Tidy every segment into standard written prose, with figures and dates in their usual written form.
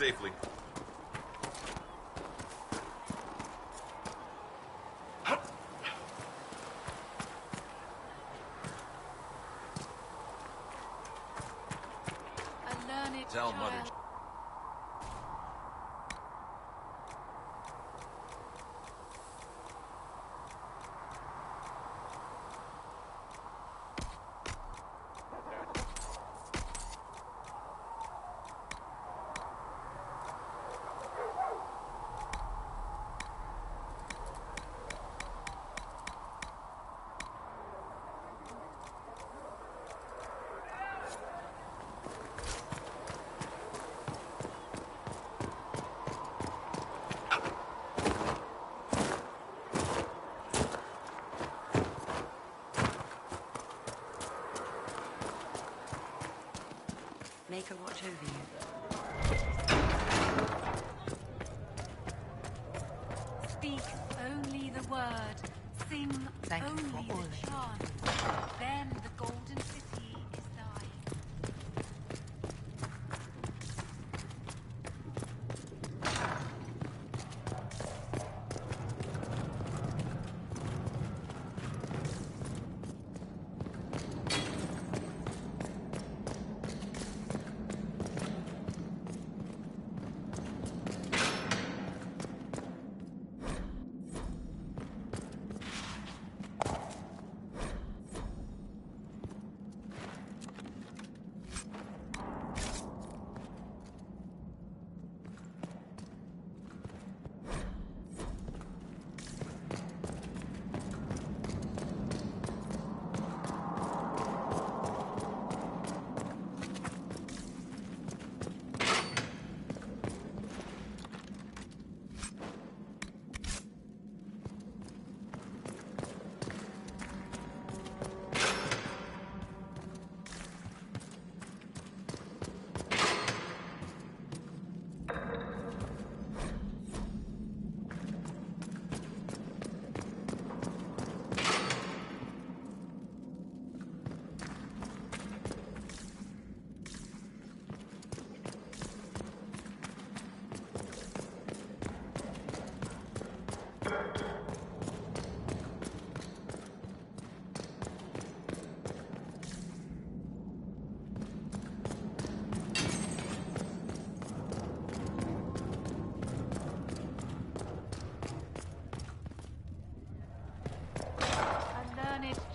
safely. Tell Mother. Make her watch over you. Speak only the word. Sing only the chant. Then the golden city is thine.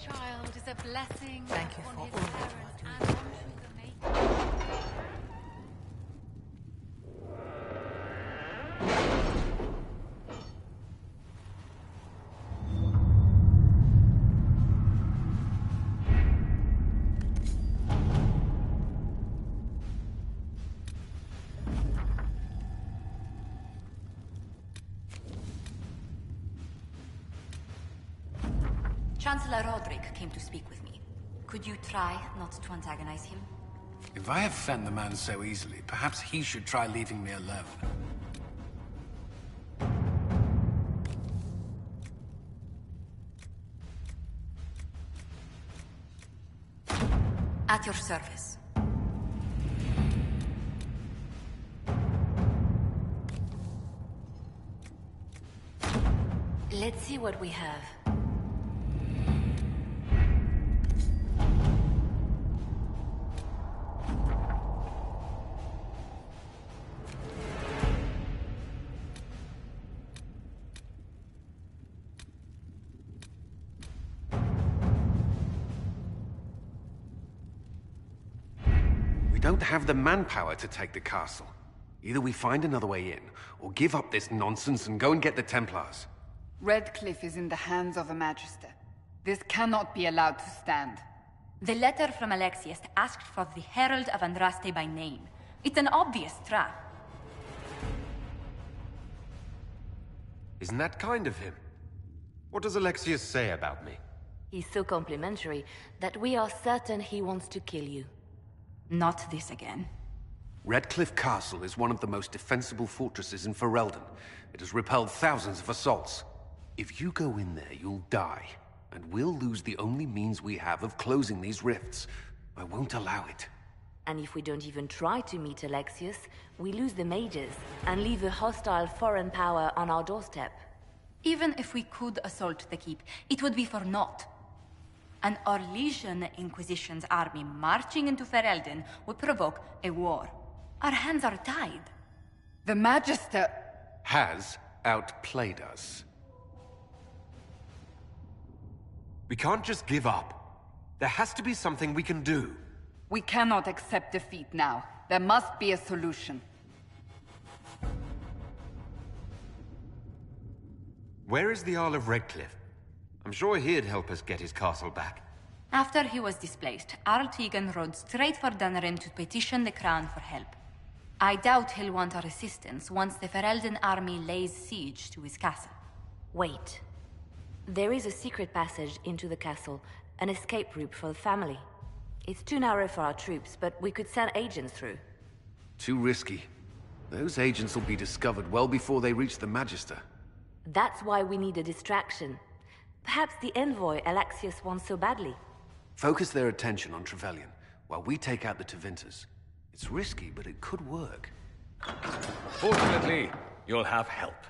Child is a blessing. Thank you upon for his all that parents you are and unto the maker. Chancellor Roderick came to speak with me. Could you try not to antagonize him? If I offend the man so easily, perhaps he should try leaving me alone. At your service. Let's see what we have. We don't have the manpower to take the castle. Either we find another way in, or give up this nonsense and go and get the Templars. Redcliffe is in the hands of a Magister. This cannot be allowed to stand. The letter from Alexius asked for the Herald of Andraste by name. It's an obvious trap. Isn't that kind of him? What does Alexius say about me? He's so complimentary that we are certain he wants to kill you. Not this again. Redcliffe Castle is one of the most defensible fortresses in Ferelden. It has repelled thousands of assaults. If you go in there, you'll die. And we'll lose the only means we have of closing these rifts. I won't allow it. And if we don't even try to meet Alexius, we lose the mages and leave a hostile foreign power on our doorstep. Even if we could assault the keep, it would be for naught. An Orlesian Inquisition's army marching into Ferelden would provoke a war. Our hands are tied. The Magister... Has outplayed us. We can't just give up. There has to be something we can do. We cannot accept defeat now. There must be a solution. Where is the Jarl of Redcliffe? I'm sure he'd help us get his castle back. After he was displaced, Arl Tegan rode straight for Dunrim to petition the Crown for help. I doubt he'll want our assistance once the Ferelden army lays siege to his castle. Wait. There is a secret passage into the castle, an escape route for the family. It's too narrow for our troops, but we could send agents through. Too risky. Those agents will be discovered well before they reach the Magister. That's why we need a distraction. Perhaps the envoy Alexius wants so badly. Focus their attention on Trevelyan, while we take out the Tevinters. It's risky, but it could work. Fortunately, you'll have help.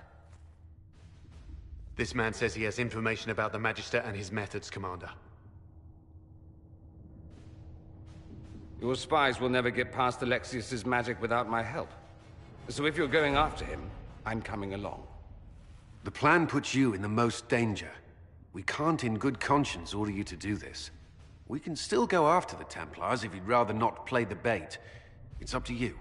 This man says he has information about the Magister and his methods, Commander. Your spies will never get past Alexius's magic without my help. So if you're going after him, I'm coming along. The plan puts you in the most danger. We can't in good conscience order you to do this. We can still go after the Templars if you'd rather not play the bait. It's up to you.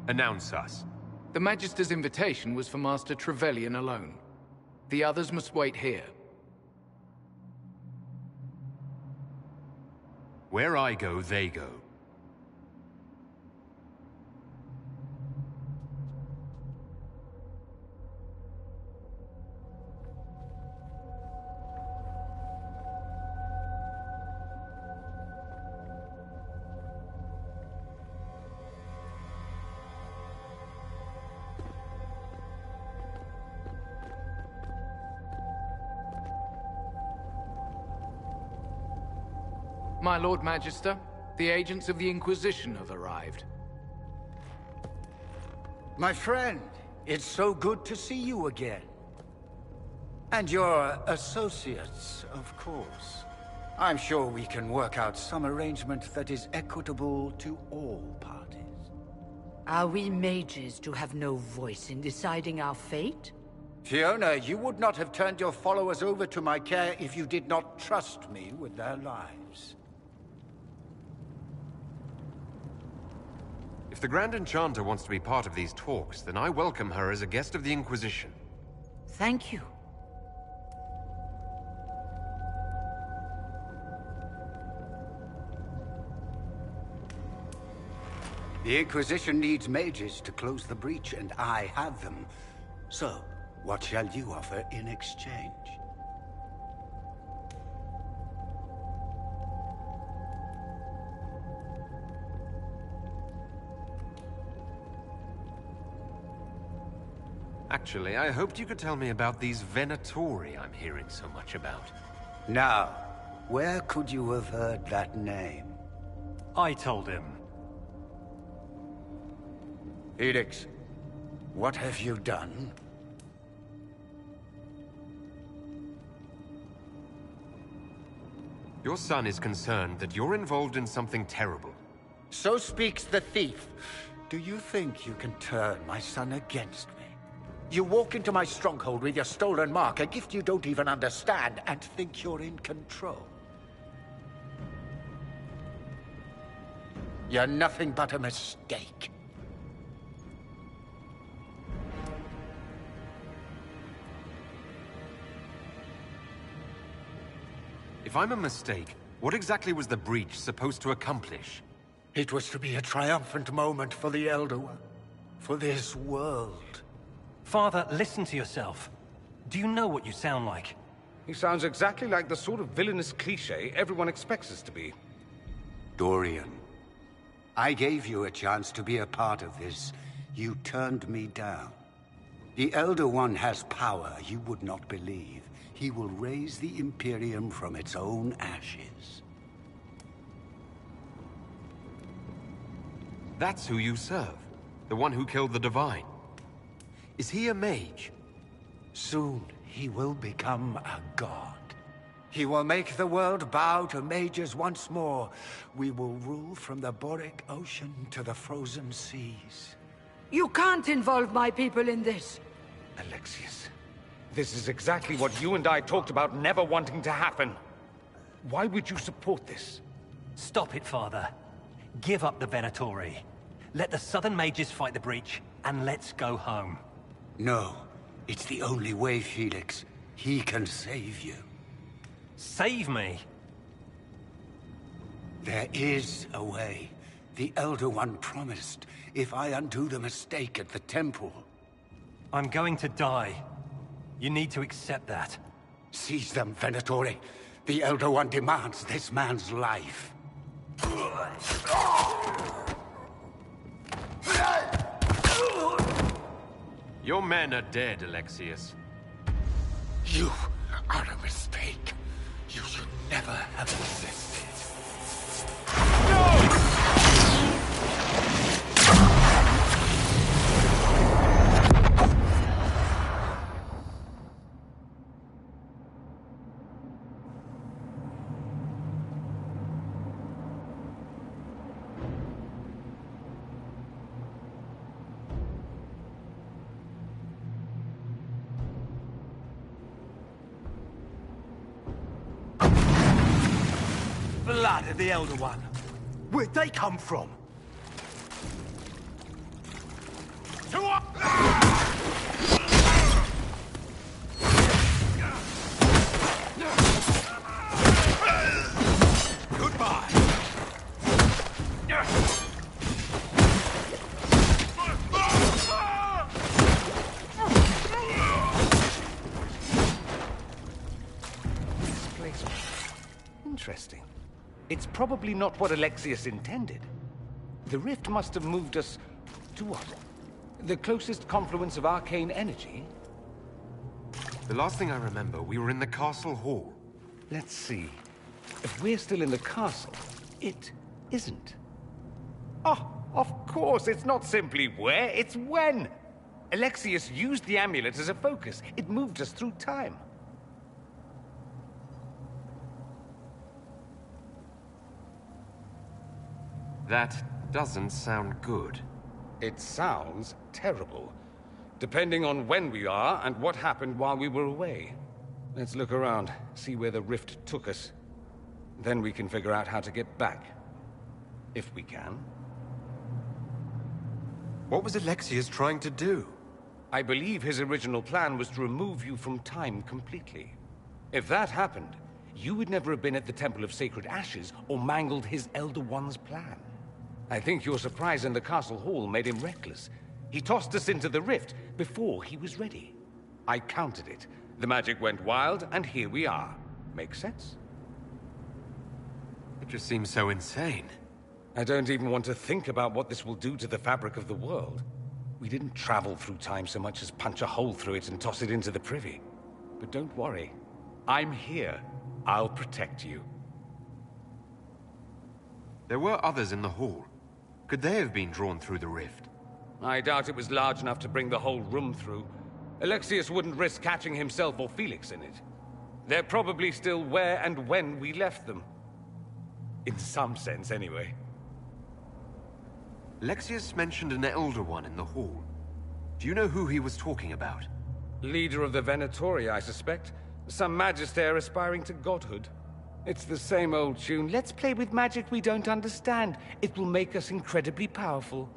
Announce us. The Magister's invitation was for Master Trevelyan alone. The others must wait here. Where I go, they go. My Lord Magister, the agents of the Inquisition have arrived. My friend, it's so good to see you again. And your associates, of course. I'm sure we can work out some arrangement that is equitable to all parties. Are we mages to have no voice in deciding our fate? Fiona, you would not have turned your followers over to my care if you did not trust me with their lives. If the Grand Enchanter wants to be part of these talks, then I welcome her as a guest of the Inquisition. Thank you. The Inquisition needs mages to close the breach, and I have them. So, what shall you offer in exchange? Actually, I hoped you could tell me about these Venatori I'm hearing so much about. Now, where could you have heard that name? I told him. Edix, what have you done? Your son is concerned that you're involved in something terrible. So speaks the thief. Do you think you can turn my son against me? You walk into my stronghold with your stolen mark, a gift you don't even understand, and think you're in control. You're nothing but a mistake. If I'm a mistake, what exactly was the breach supposed to accomplish? It was to be a triumphant moment for the Elder One. For this world. Father, listen to yourself. Do you know what you sound like? He sounds exactly like the sort of villainous cliché everyone expects us to be. Dorian, I gave you a chance to be a part of this. You turned me down. The Elder One has power you would not believe. He will raise the Imperium from its own ashes. That's who you serve. The one who killed the Divine. Is he a mage? Soon, he will become a god. He will make the world bow to mages once more. We will rule from the Boric Ocean to the frozen seas. You can't involve my people in this. Alexius, this is exactly what you and I talked about never wanting to happen. Why would you support this? Stop it, Father. Give up the Venatori. Let the Southern Mages fight the breach, and let's go home. No. It's the only way, Felix. He can save you. Save me? There is a way. The Elder One promised, if I undo the mistake at the temple. I'm going to die. You need to accept that. Seize them, Venatori. The Elder One demands this man's life. Your men are dead, Alexius. You are a mistake. You should never have existed. Blood of the Elder One. Where'd they come from? Goodbye. This place. Interesting. It's probably not what Alexius intended. The rift must have moved us to what? The closest confluence of arcane energy? The last thing I remember, we were in the castle hall. Let's see. If we're still in the castle, it isn't. Oh, of course, it's not simply where, it's when! Alexius used the amulet as a focus. It moved us through time. That doesn't sound good. It sounds terrible. Depending on when we are and what happened while we were away. Let's look around, see where the rift took us. Then we can figure out how to get back. If we can. What was Alexius trying to do? I believe his original plan was to remove you from time completely. If that happened, you would never have been at the Temple of Sacred Ashes or mangled his Elder One's plan. I think your surprise in the castle hall made him reckless. He tossed us into the rift before he was ready. I countered it. The magic went wild, and here we are. Make sense? It just seems so insane. I don't even want to think about what this will do to the fabric of the world. We didn't travel through time so much as punch a hole through it and toss it into the privy. But don't worry. I'm here. I'll protect you. There were others in the hall. Could they have been drawn through the rift? I doubt it was large enough to bring the whole room through. Alexius wouldn't risk catching himself or Felix in it. They're probably still where and when we left them. In some sense, anyway. Lexius mentioned an Elder One in the hall. Do you know who he was talking about? Leader of the Venatori, I suspect. Some magister aspiring to godhood. It's the same old tune. Let's play with magic we don't understand. It will make us incredibly powerful.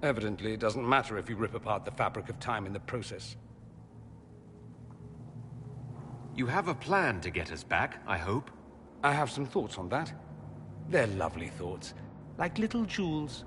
Evidently, it doesn't matter if you rip apart the fabric of time in the process. You have a plan to get us back, I hope? I have some thoughts on that. They're lovely thoughts, like little jewels.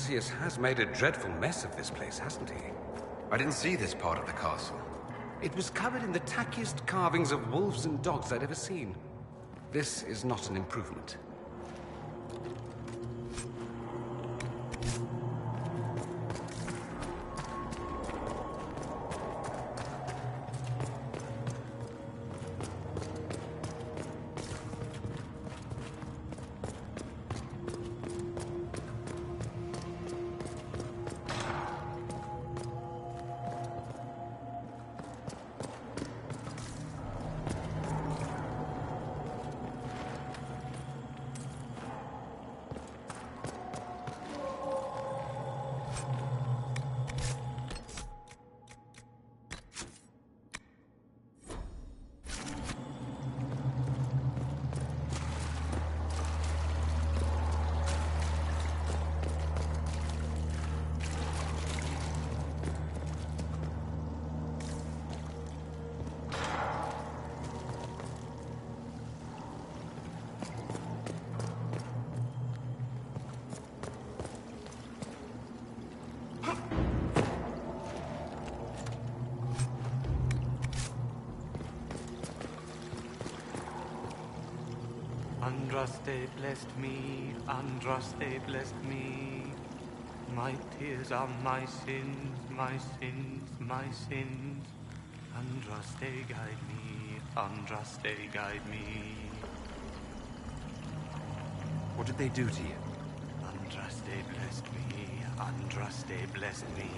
Alexius has made a dreadful mess of this place, hasn't he? I didn't see this part of the castle. It was covered in the tackiest carvings of wolves and dogs I'd ever seen. This is not an improvement. Andraste blessed me, Andraste blessed me. My tears are my sins, my sins, my sins. Andraste guide me, Andraste guide me. What did they do to you? Andraste blessed me, Andraste blessed me.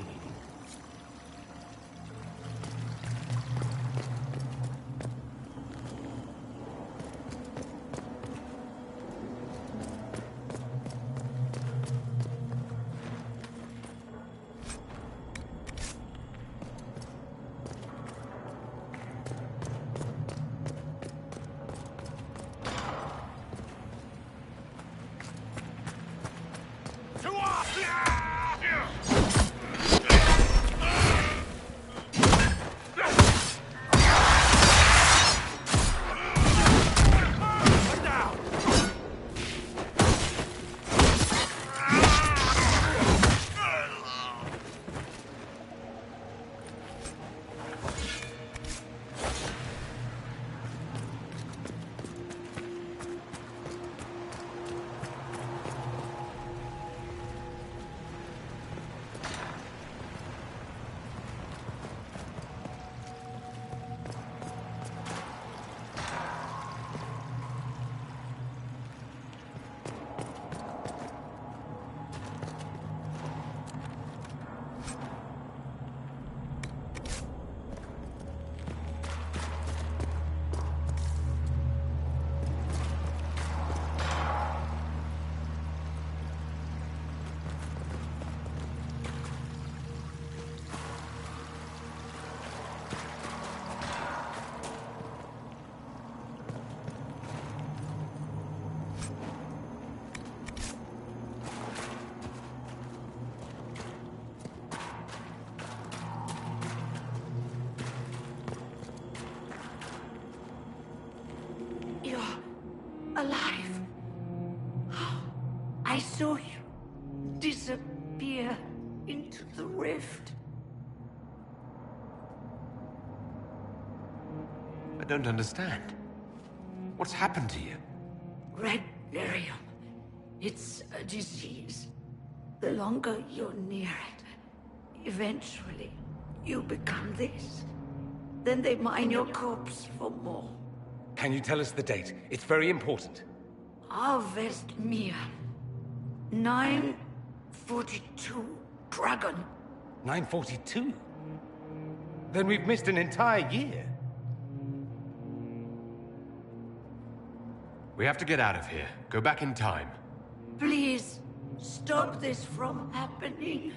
Alive. I saw you disappear into the rift. I don't understand. What's happened to you? Red lyrium. It's a disease. The longer you're near it, eventually you become this. Then they mine your corpse for more. Can you tell us the date? It's very important. Harvest Mir. 942 Dragon. 942? Then we've missed an entire year. We have to get out of here. Go back in time. Please, stop this from happening.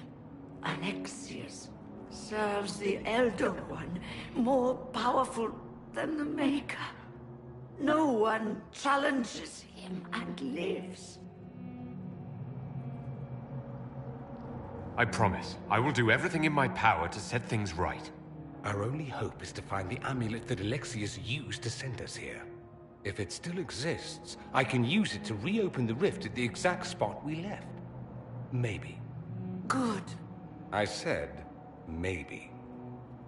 Alexius serves the Elder One, more powerful than the Maker. No one challenges him and lives. I promise. I will do everything in my power to set things right. Our only hope is to find the amulet that Alexius used to send us here. If it still exists, I can use it to reopen the rift at the exact spot we left. Maybe. Good. I said, maybe.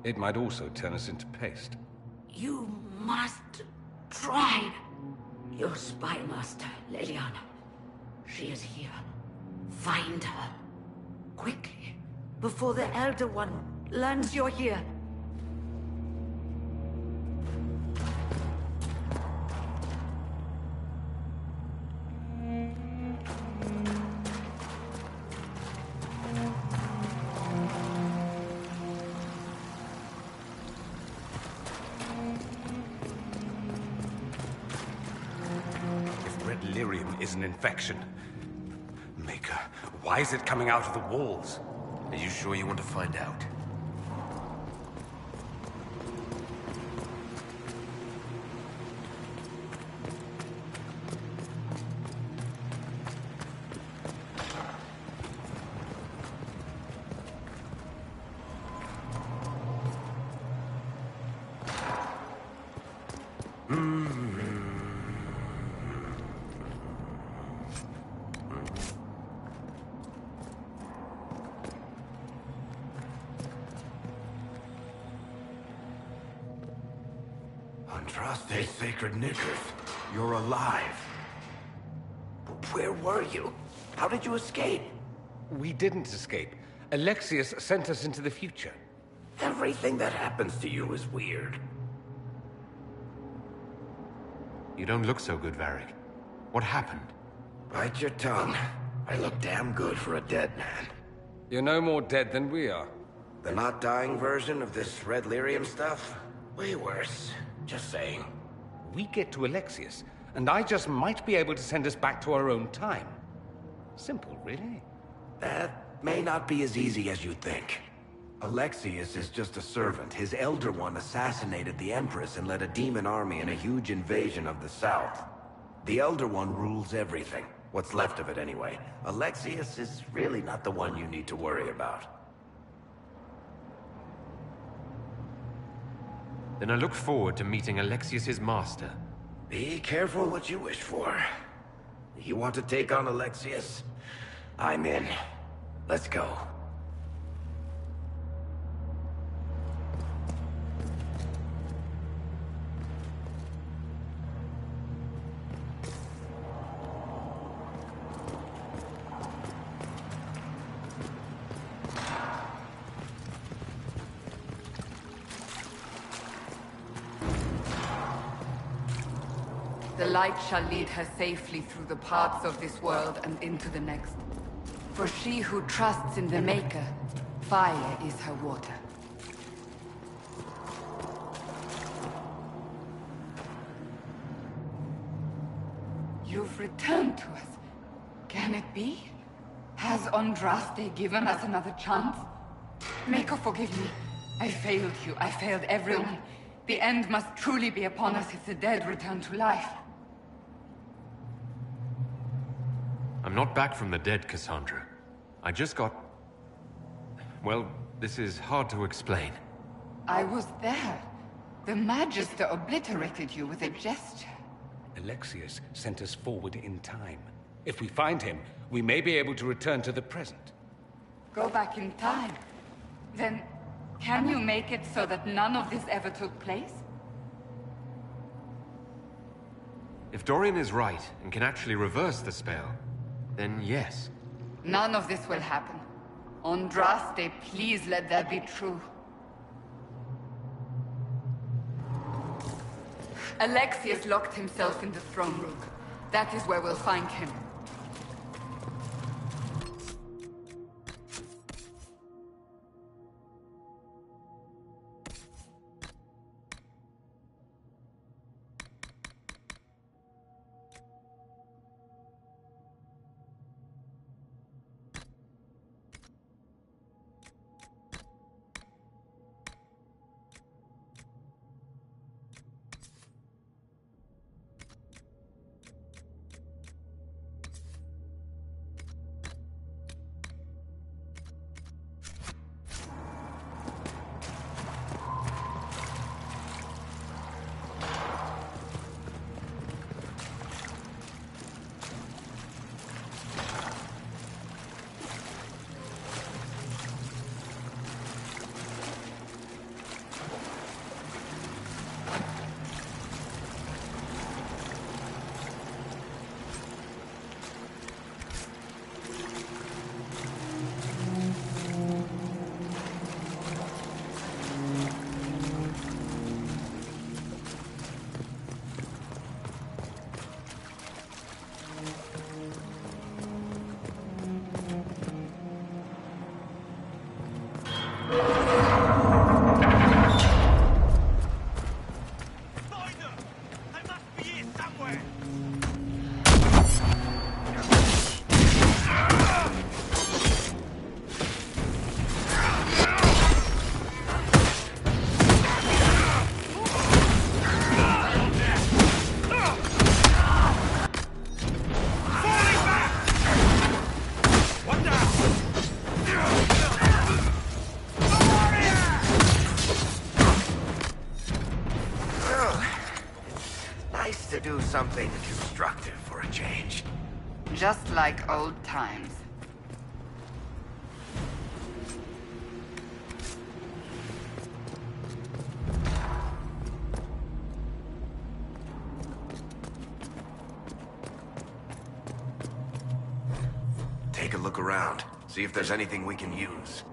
It might also turn us into paste. You must try. Your spy master, Leliana. She is here. Find her. Quickly. Before the Elder One learns you're here. Is an infection. Maker, why is it coming out of the walls? Are you sure you want to find out? Andraste, sacred knickers. You're alive. Where were you? How did you escape? We didn't escape. Alexius sent us into the future. Everything that happens to you is weird. You don't look so good, Varric. What happened? Bite your tongue. I look damn good for a dead man. You're no more dead than we are. The not dying version of this red lyrium stuff? Way worse. Just saying. We get to Alexius, and I just might be able to send us back to our own time. Simple, really. That may not be as easy as you think. Alexius is just a servant. His Elder One assassinated the Empress and led a demon army in a huge invasion of the South. The Elder One rules everything. What's left of it, anyway. Alexius is really not the one you need to worry about. Then I look forward to meeting Alexius's master. Be careful what you wish for. You want to take on Alexius? I'm in. Let's go. The light shall lead her safely through the paths of this world and into the next. For she who trusts in the Maker, fire is her water. You've returned to us. Can it be? Has Andraste given us another chance? Maker, forgive me. I failed you. I failed everyone. The end must truly be upon us if the dead return to life. I'm not back from the dead, Cassandra. I just got... Well, this is hard to explain. I was there. The Magister obliterated you with a gesture. Alexius sent us forward in time. If we find him, we may be able to return to the present. Go back in time? Then, can you make it so that none of this ever took place? If Dorian is right and can actually reverse the spell, then yes. None of this will happen. Andraste, please let that be true. Alexius locked himself in the throne room. That is where we'll find him. Something constructive for a change. Just like old times. look around. See if there's anything we can use.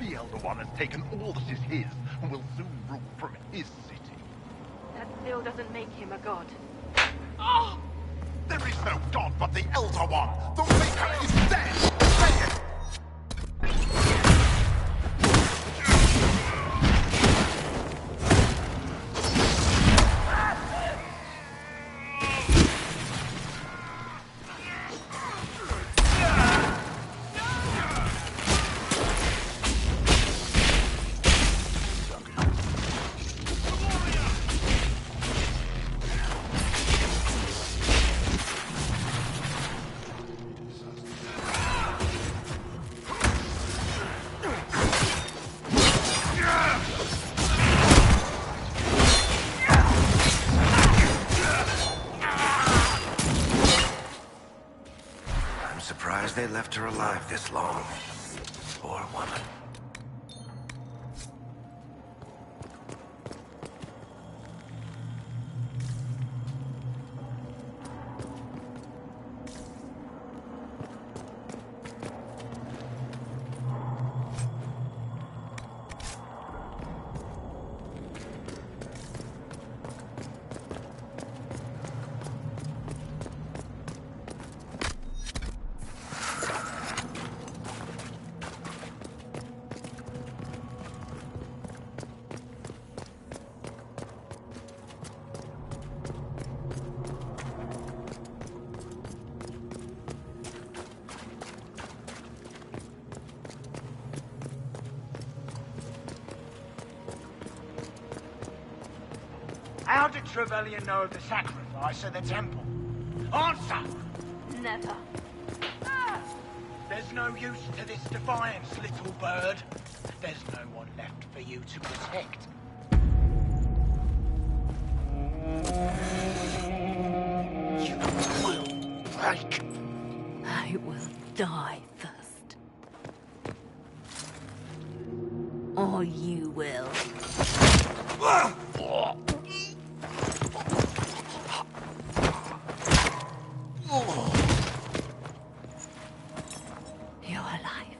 The Elder One has taken all that is his, and will soon rule from his city. That still doesn't make him a god. Ah! There is no god but the Elder One! The Maker is dead! Say it! They left her alive this long. Poor woman. How did Trevelyan know of the sacrifice at the temple? Answer! Never. There's no use to this defiance, little bird. There's no one left for you to protect. You will break. I will die first. Or you will. You're alive.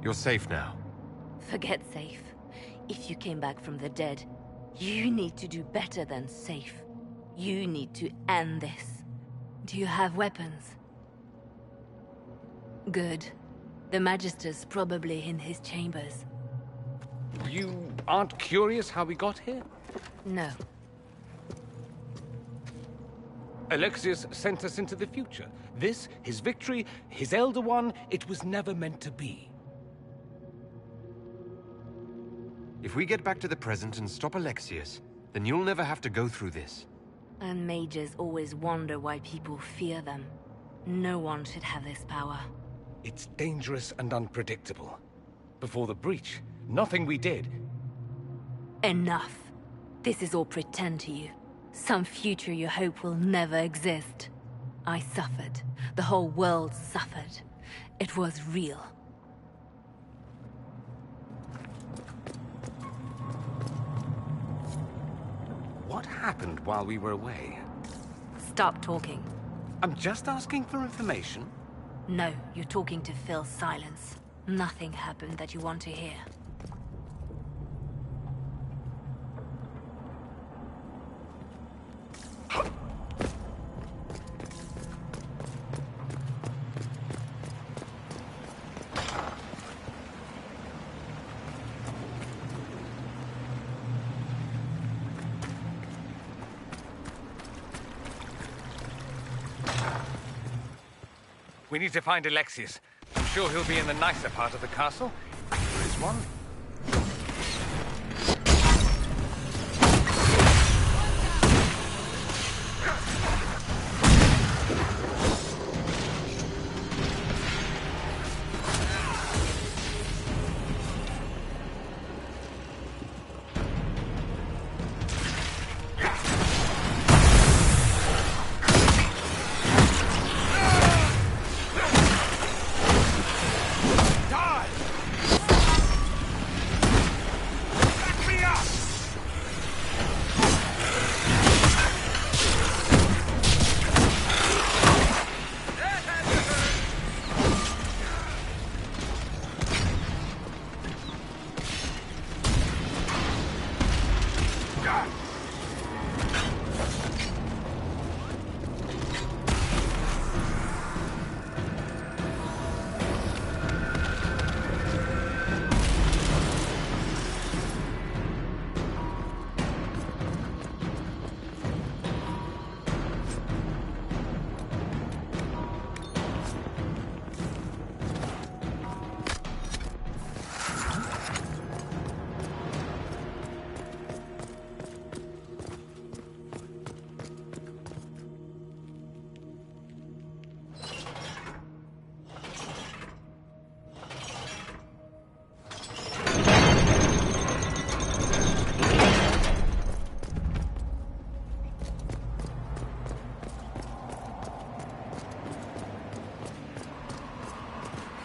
You're safe now. Forget safe. If you came back from the dead, you need to do better than safe. You need to end this. Do you have weapons? Good. The Magister's probably in his chambers. You aren't curious how we got here? No. Alexius sent us into the future. This, his victory, his Elder One, it was never meant to be. If we get back to the present and stop Alexius, then you'll never have to go through this. And mages always wonder why people fear them. No one should have this power. It's dangerous and unpredictable. Before the breach, nothing we did. Enough. This is all pretend to you. Some future you hope will never exist. I suffered. The whole world suffered. It was real. What happened while we were away? Stop talking. I'm just asking for information. No, you're talking to fill silence. Nothing happened that you want to hear. We need to find Alexius. I'm sure he'll be in the nicer part of the castle. There is one.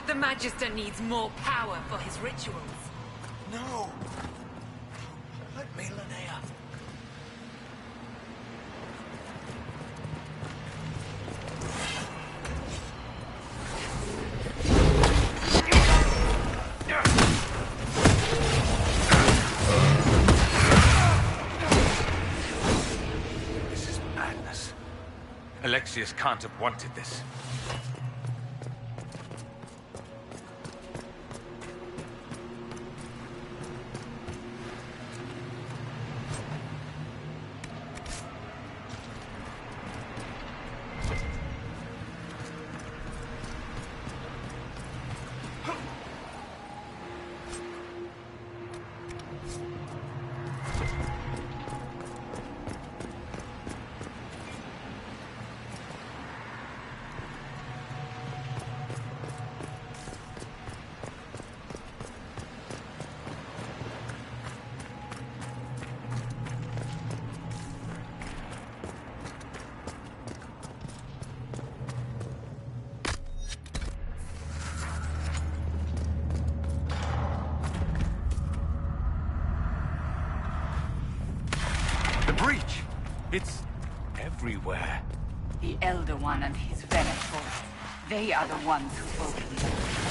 The Magister needs more power for his rituals. No! Let me, Linnea. This is madness. Alexius can't have wanted this. breach! It's everywhere. The Elder One and his Venators. They are the ones who opened the breach.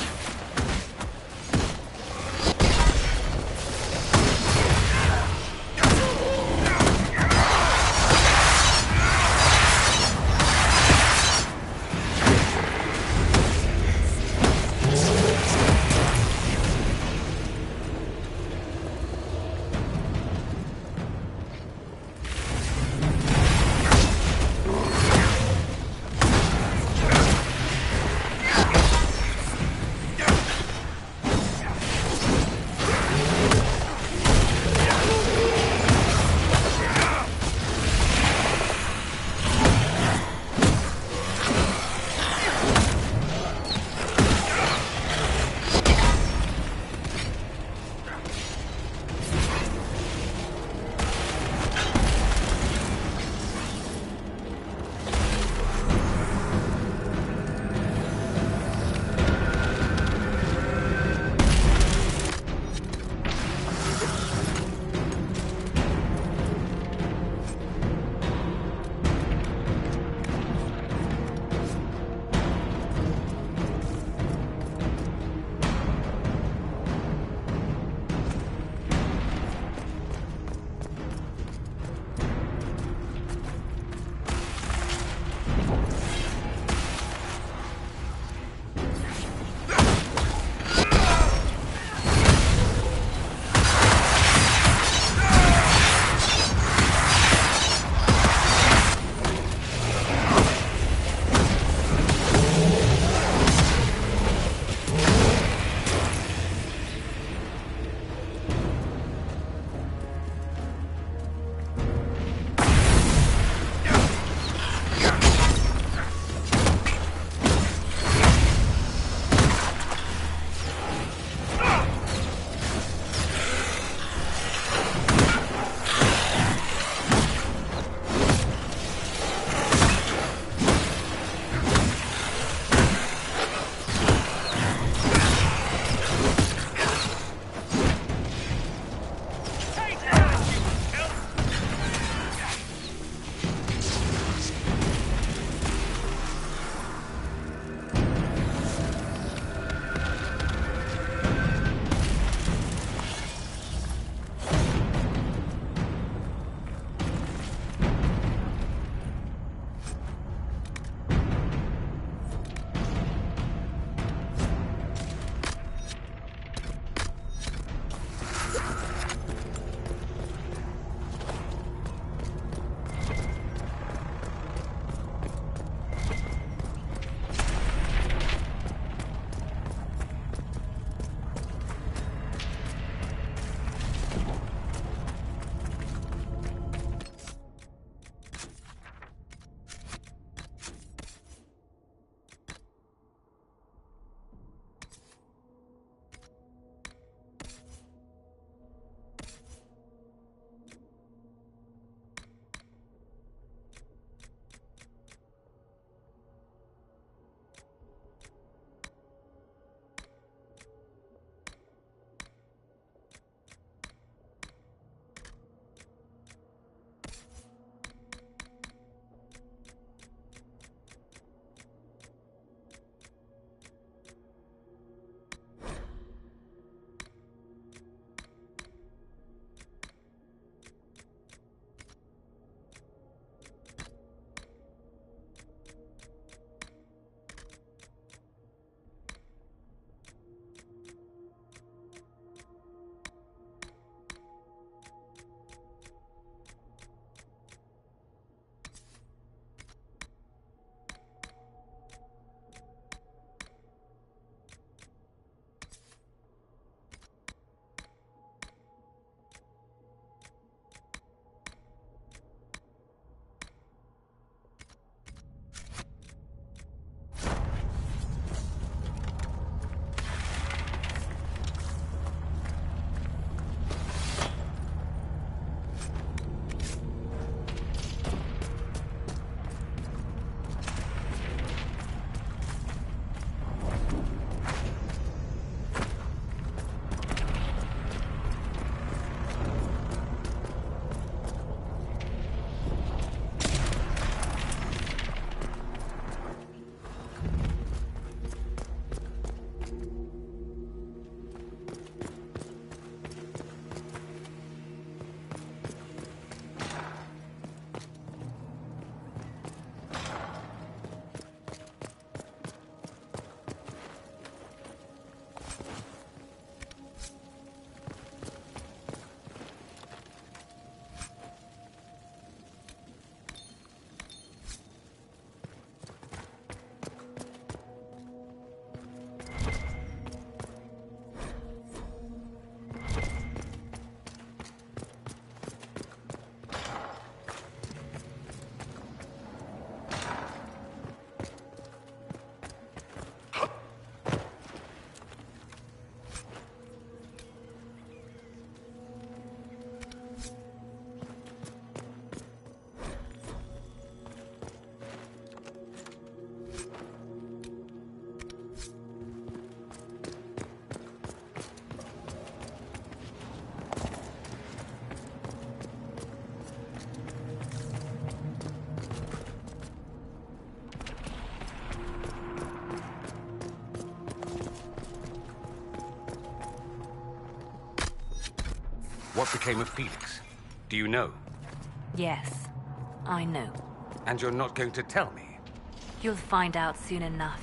What became of Felix? Do you know? Yes, I know. And you're not going to tell me? You'll find out soon enough.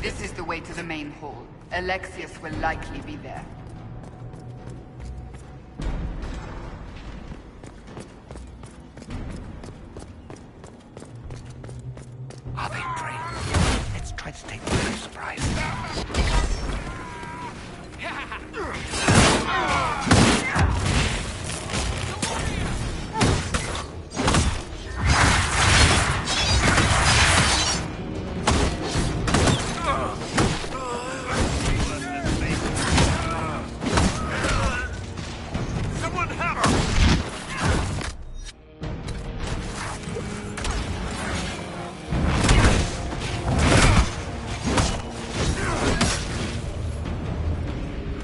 This is the way to the main hall. Alexius will likely be there. Are they trained? Let's try to take them by surprise.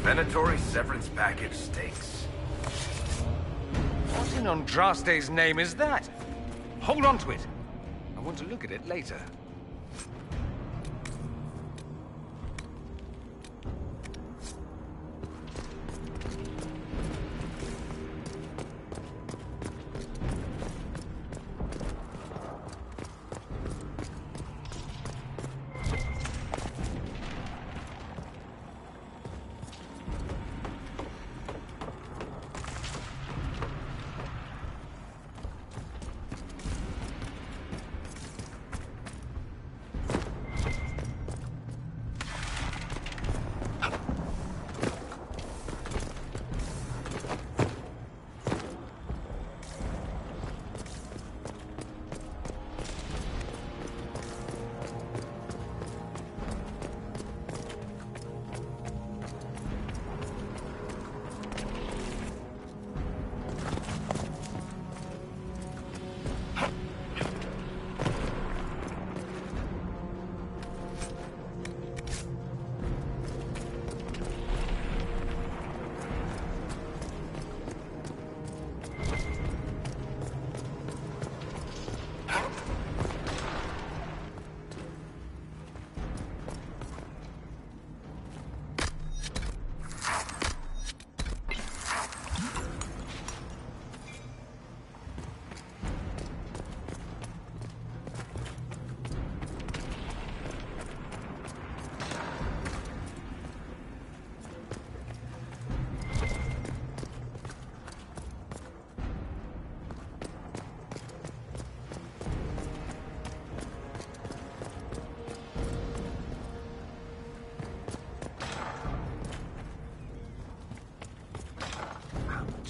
Venatori severance package stinks. What in Andraste's name is that? Hold on to it. I want to look at it later.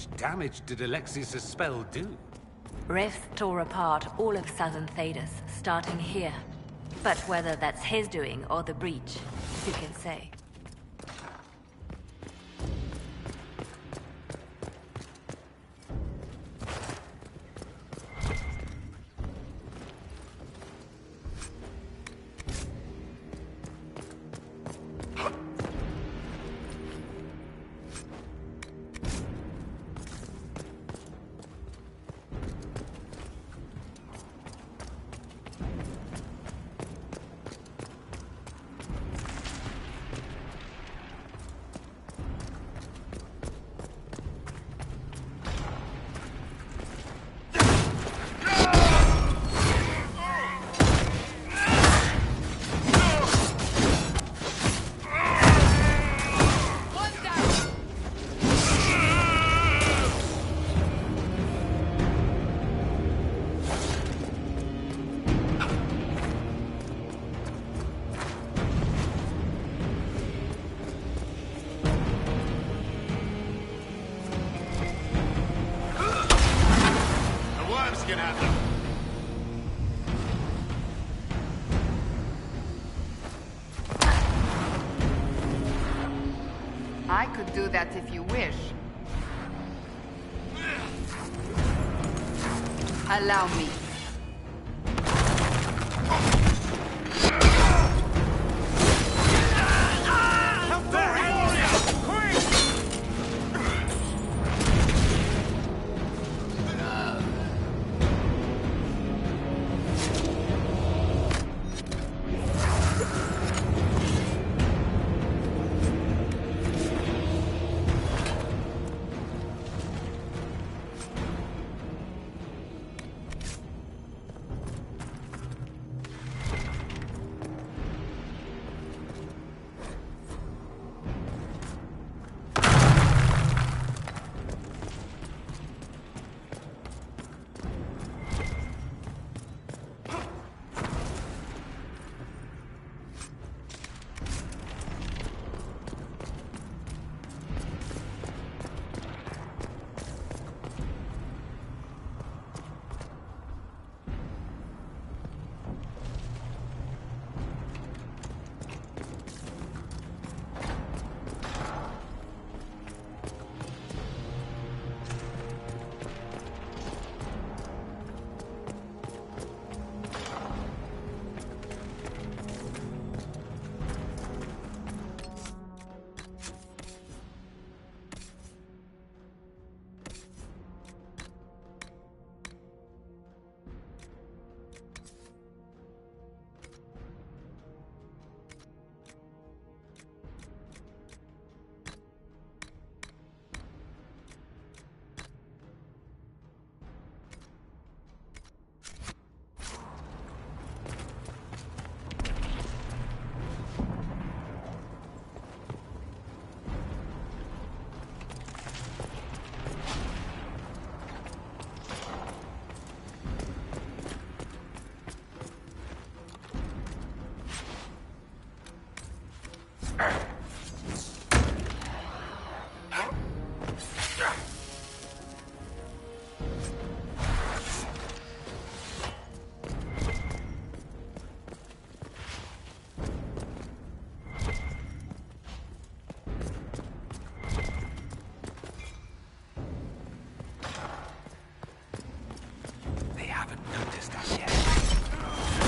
much damage did Alexius' spell do? Rifts tore apart all of southern Thedas, starting here. But whether that's his doing or the breach, who can say? I could do that if you wish. Allow me.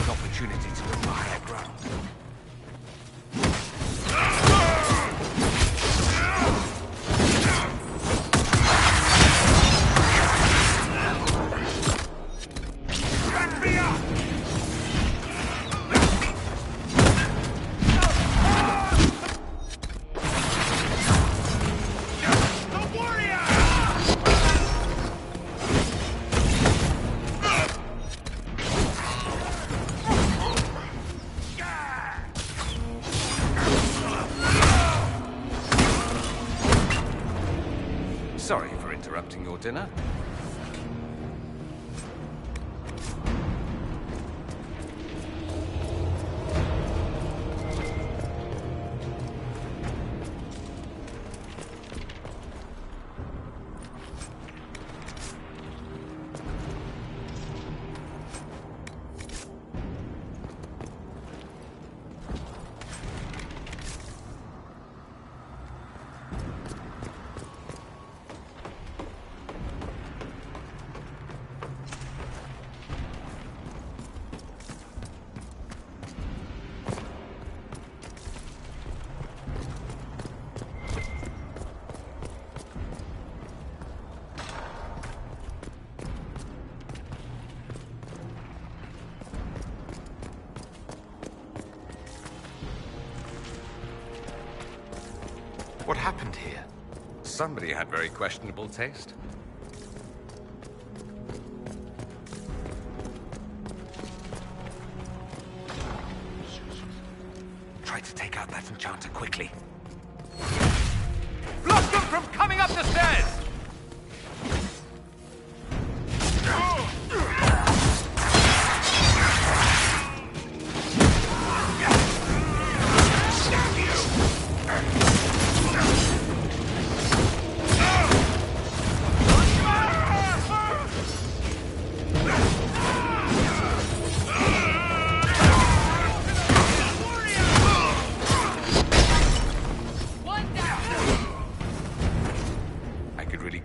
Opportunity to look for higher ground. Sorry for interrupting your dinner. What happened here? Somebody had very questionable taste. Try to take out that enchanter quickly. Block them from coming up the stairs!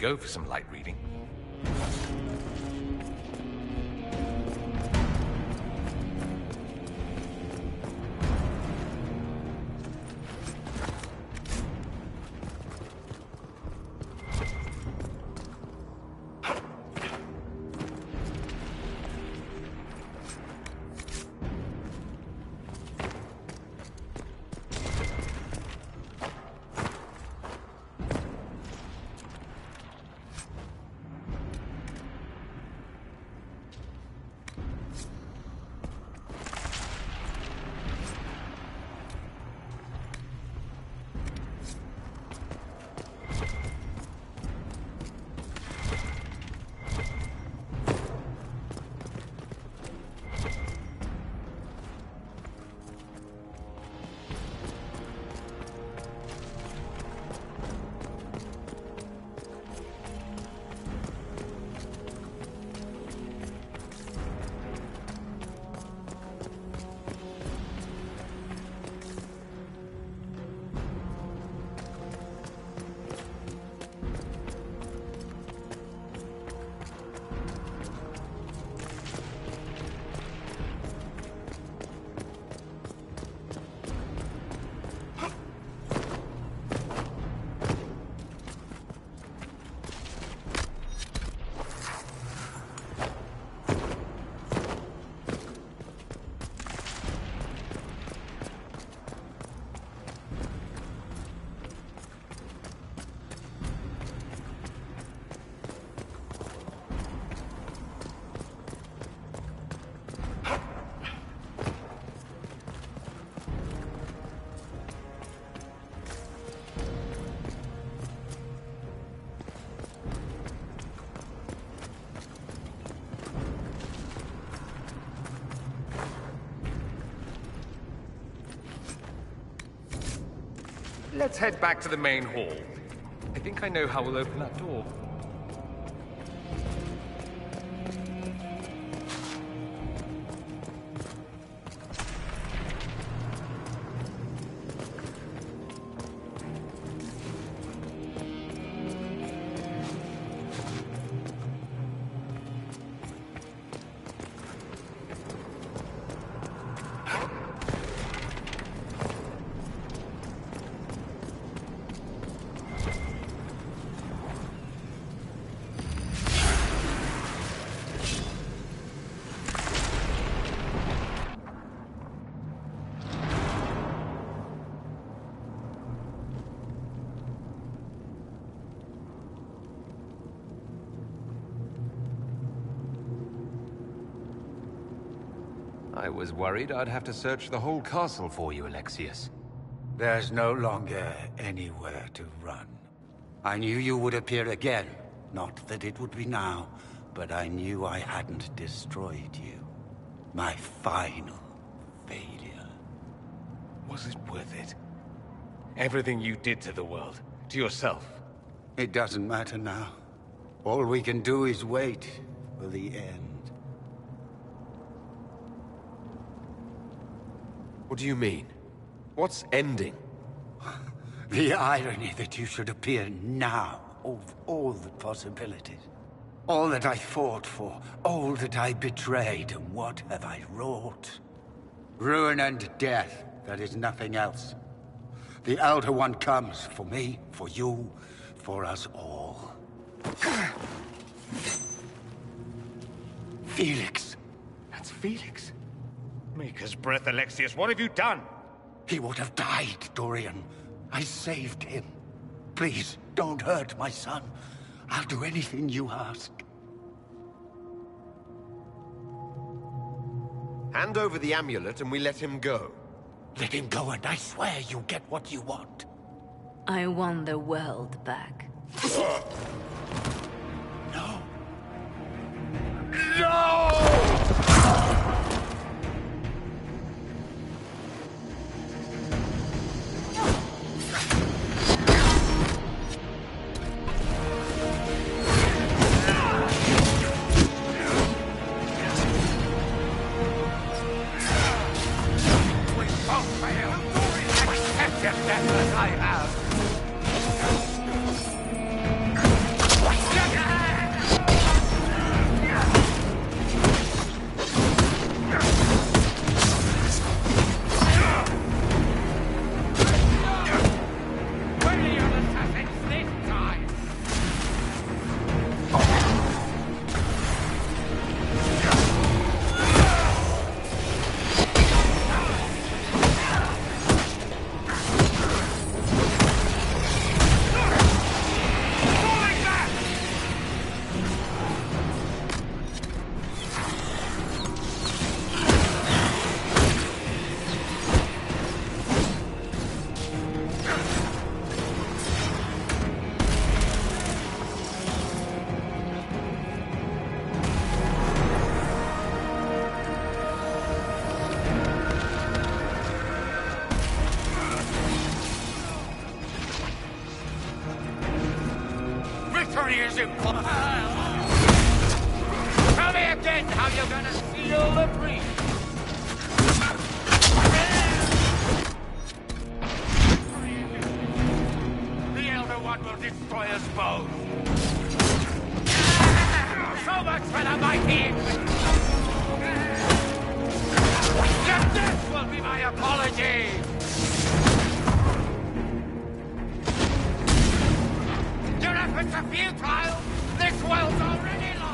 Go for some light reading. Let's head back to the main hall. I think I know how we'll open that door. I was worried I'd have to search the whole castle for you, Alexius. There's no longer anywhere to run. I knew you would appear again. Not that it would be now, but I knew I hadn't destroyed you. My final failure. Was it worth it? Everything you did to the world, to yourself. It doesn't matter now. All we can do is wait for the end. What do you mean? What's ending? The irony that you should appear now, of all the possibilities. All that I fought for, all that I betrayed, and what have I wrought? Ruin and death, that is nothing else. The Elder One comes for me, for you, for us all. Felix. That's Felix. Maker's breath, Alexius, what have you done? He would have died, Dorian. I saved him. Please, don't hurt my son. I'll do anything you ask. Hand over the amulet and we let him go. Let him go and I swear you'll get what you want. I want the world back. No! Tell me again how you're gonna seal the breach. The Elder One will destroy us both. So much for the mighty Just this will be my apology. Your efforts are futile! This world's already lost!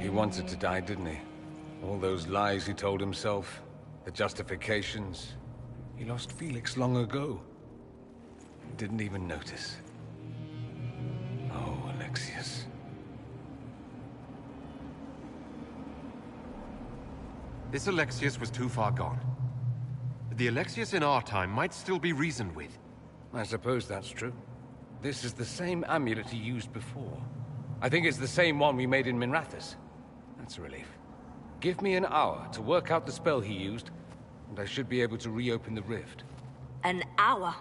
He wanted to die, didn't he? All those lies he told himself, the justifications. He lost Felix long ago. He didn't even notice. Oh, Alexius. This Alexius was too far gone. The Alexius in our time might still be reasoned with. I suppose that's true. This is the same amulet he used before. I think it's the same one we made in Minrathous. That's a relief. Give me an hour to work out the spell he used, and I should be able to reopen the rift. An hour?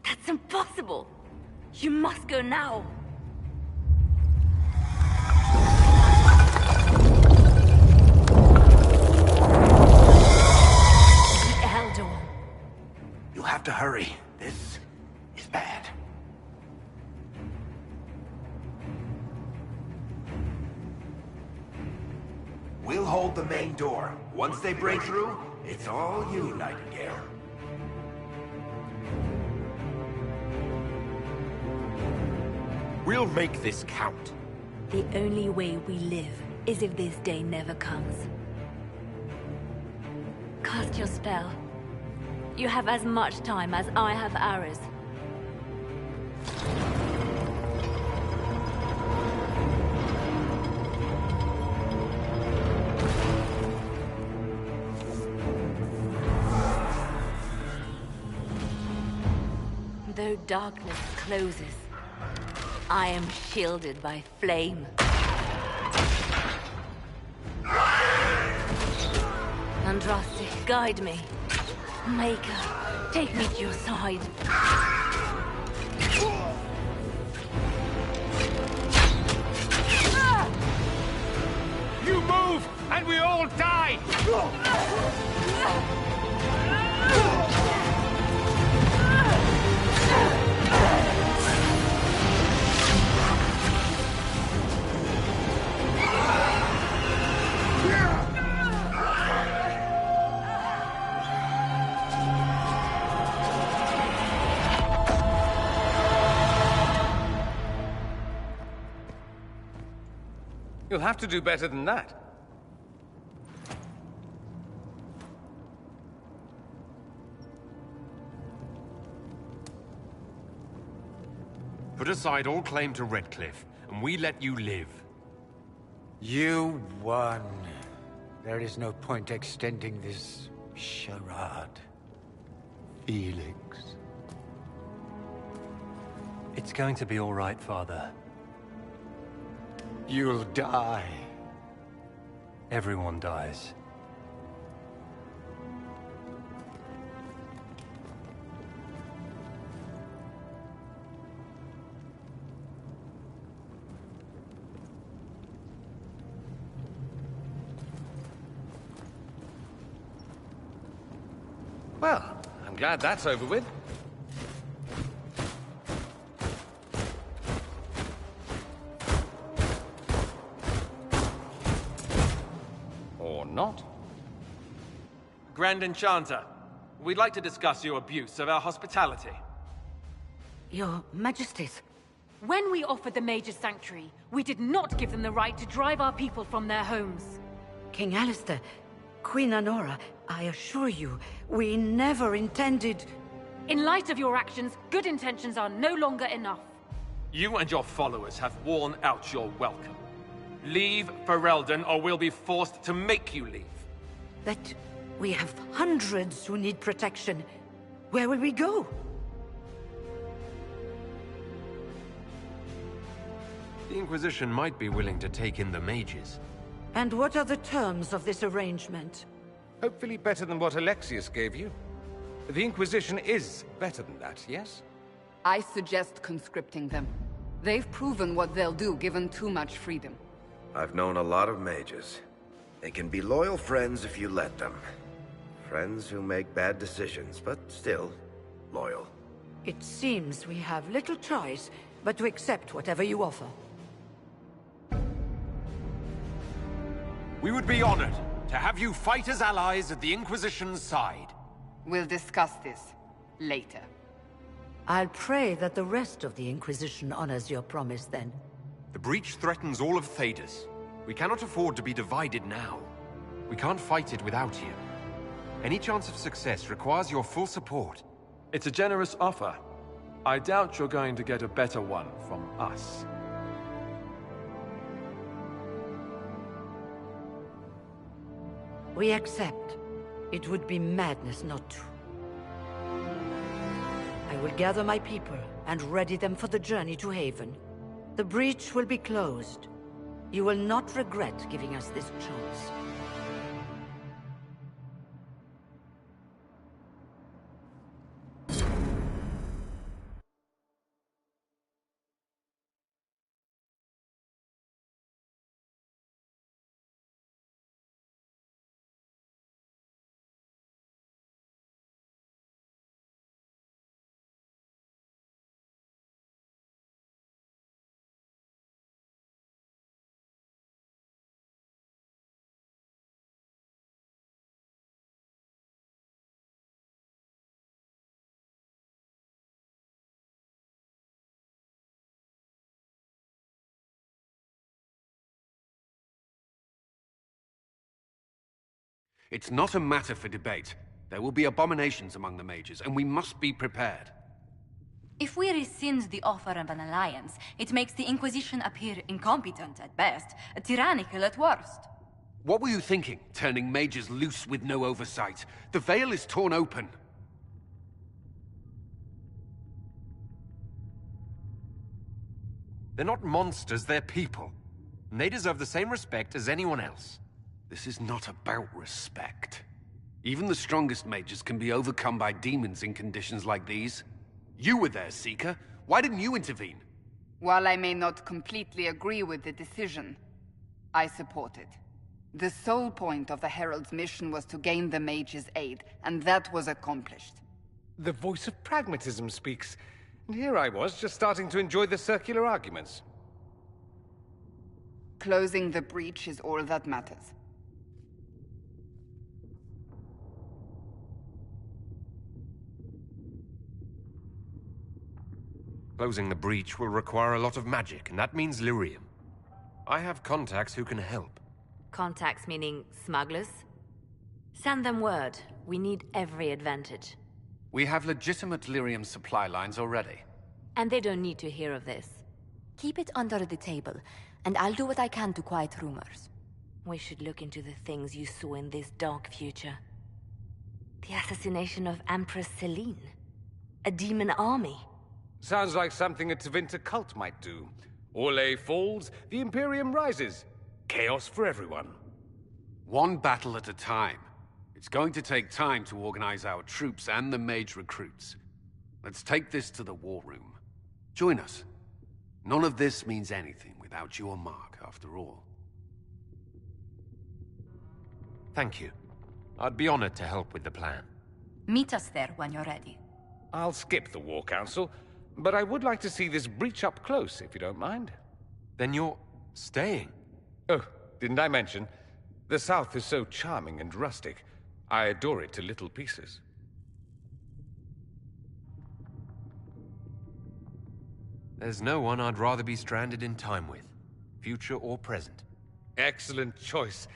That's impossible! You must go now! The Elder One. You'll have to hurry. This is bad. We'll hold the main door. Once they break through, it's all you, Nightingale. We'll make this count. The only way we live is if this day never comes. cast your spell. You have as much time as I have arrows. Though darkness closes, I am shielded by flame. Andraste, guide me. Maker, take me to your side. You move, and we all die! You'll have to do better than that. Put aside all claim to Redcliffe, and we let you live. You won. There is no point extending this charade. Felix. It's going to be all right, Father. You'll die. Everyone dies. Well, I'm glad that's over with. Or not. Grand Enchanter, we'd like to discuss your abuse of our hospitality. Your Majesties. When we offered the Mage's Sanctuary, we did not give them the right to drive our people from their homes. King Alistair, Queen Anora, I assure you, we never intended... In light of your actions, good intentions are no longer enough. You and your followers have worn out your welcome. Leave Ferelden, or we'll be forced to make you leave. That we have hundreds who need protection. Where will we go? The Inquisition might be willing to take in the mages. And what are the terms of this arrangement? Hopefully better than what Alexius gave you. The Inquisition is better than that, yes? I suggest conscripting them. They've proven what they'll do given too much freedom. I've known a lot of mages. They can be loyal friends if you let them. Friends who make bad decisions, but still loyal. It seems we have little choice but to accept whatever you offer. We would be honored to have you fight as allies at the Inquisition's side. We'll discuss this later. I'll pray that the rest of the Inquisition honors your promise then. The breach threatens all of Thedas. We cannot afford to be divided now. We can't fight it without you. Any chance of success requires your full support. It's a generous offer. I doubt you're going to get a better one from us. We accept. It would be madness not to. I will gather my people and ready them for the journey to Haven. The breach will be closed. You will not regret giving us this chance. It's not a matter for debate. There will be abominations among the mages, and we must be prepared. If we rescind the offer of an alliance, it makes the Inquisition appear incompetent at best, tyrannical at worst. What were you thinking, turning mages loose with no oversight? The veil is torn open. They're not monsters, they're people. And they deserve the same respect as anyone else. This is not about respect. Even the strongest mages can be overcome by demons in conditions like these. You were there, Seeker. Why didn't you intervene? While I may not completely agree with the decision, I support it. The sole point of the Herald's mission was to gain the mage's aid, and that was accomplished. The voice of pragmatism speaks. And here I was, just starting to enjoy the circular arguments. Closing the breach is all that matters. Closing the breach will require a lot of magic, and that means lyrium. I have contacts who can help. Contacts meaning smugglers? Send them word. We need every advantage. We have legitimate lyrium supply lines already. And they don't need to hear of this. Keep it under the table, and I'll do what I can to quiet rumors. We should look into the things you saw in this dark future. The assassination of Empress Celine. A demon army. Sounds like something a Tevinter cult might do. Orlais falls, the Imperium rises. Chaos for everyone. One battle at a time. It's going to take time to organize our troops and the mage recruits. Let's take this to the war room. Join us. None of this means anything without your mark, after all. Thank you. I'd be honored to help with the plan. Meet us there when you're ready. I'll skip the War Council, but I would like to see this breach up close, if you don't mind. Then you're staying? Oh, didn't I mention? The South is so charming and rustic. I adore it to little pieces. There's no one I'd rather be stranded in time with, future or present. Excellent choice.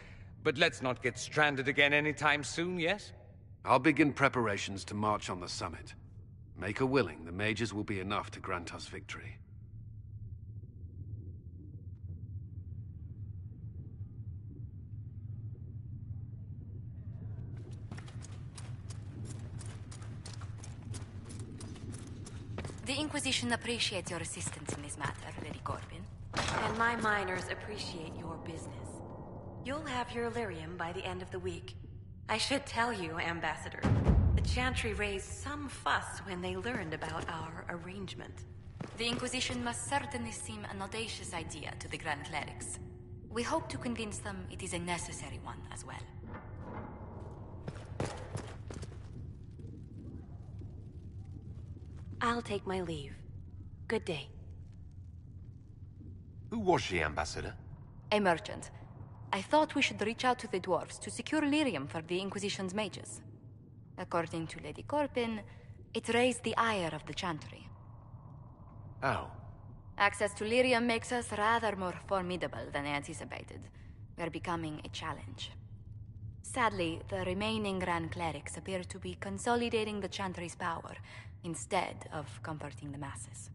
But let's not get stranded again anytime soon, yes? I'll begin preparations to march on the summit. Maker willing, the mages will be enough to grant us victory. The Inquisition appreciates your assistance in this matter, Lady Corbin. And my miners appreciate your business. You'll have your lyrium by the end of the week. I should tell you, Ambassador, the Chantry raised some fuss when they learned about our arrangement. The Inquisition must certainly seem an audacious idea to the Grand Clerics. We hope to convince them it is a necessary one as well. I'll take my leave. Good day. Who was she, Ambassador? A merchant. I thought we should reach out to the dwarves to secure lyrium for the Inquisition's mages. According to Lady Corbin, it raised the ire of the Chantry. How? Access to lyrium makes us rather more formidable than anticipated. We're becoming a challenge. Sadly, the remaining Grand Clerics appear to be consolidating the Chantry's power, instead of comforting the masses.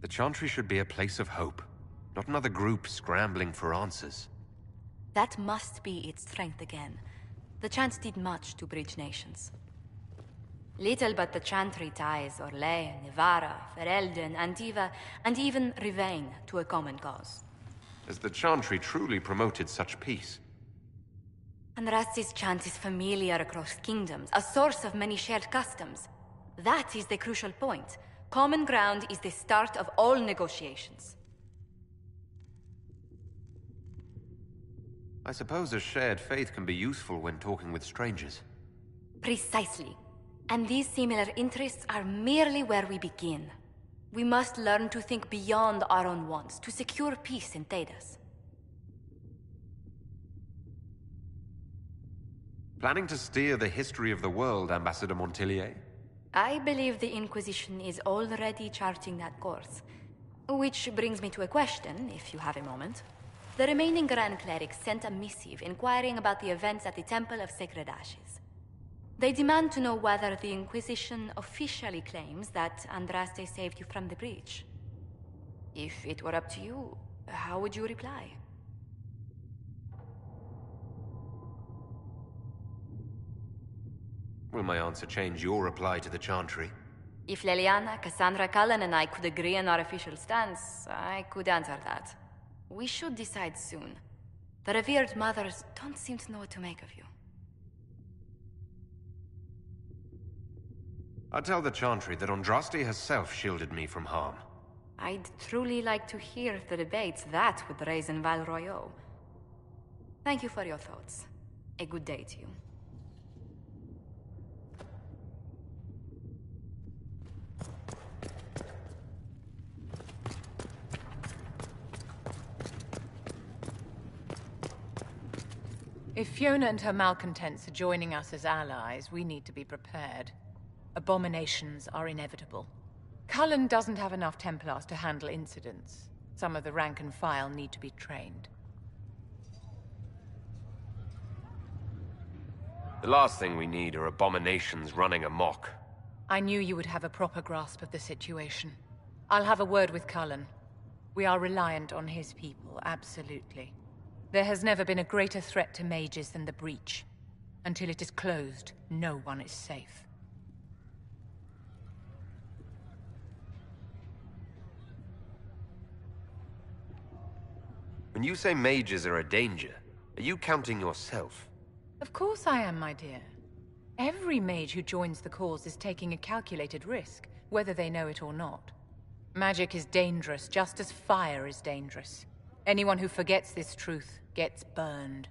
The Chantry should be a place of hope, not another group scrambling for answers. That must be its strength again. The Chants did much to bridge nations. Little but the Chantry ties Orlais, Nevarra, Ferelden, Antiva, and even Rivain to a common cause. Has the Chantry truly promoted such peace? Andraste's chant is familiar across kingdoms, a source of many shared customs. That is the crucial point. Common ground is the start of all negotiations. I suppose a shared faith can be useful when talking with strangers. Precisely. And these similar interests are merely where we begin. We must learn to think beyond our own wants to secure peace in Thedas. Planning to steer the history of the world, Ambassador Montilier? I believe the Inquisition is already charting that course. Which brings me to a question, if you have a moment. The remaining Grand Clerics sent a missive inquiring about the events at the Temple of Sacred Ashes. They demand to know whether the Inquisition officially claims that Andraste saved you from the breach. If it were up to you, how would you reply? Will my answer change your reply to the Chantry? If Leliana, Cassandra, Cullen, and I could agree on our official stance, I could answer that. We should decide soon. The revered mothers don't seem to know what to make of you. I tell the Chantry that Andraste herself shielded me from harm. I'd truly like to hear the debates that would raise in Val Royeaux. Thank you for your thoughts. A good day to you. If Fiona and her malcontents are joining us as allies, we need to be prepared. Abominations are inevitable. Cullen doesn't have enough Templars to handle incidents. Some of the rank and file need to be trained. The last thing we need are abominations running amok. I knew you would have a proper grasp of the situation. I'll have a word with Cullen. We are reliant on his people, absolutely. There has never been a greater threat to mages than the breach. Until it is closed, no one is safe. When you say mages are a danger, are you counting yourself? Of course I am, my dear. Every mage who joins the cause is taking a calculated risk, whether they know it or not. Magic is dangerous, just as fire is dangerous. Anyone who forgets this truth gets burned.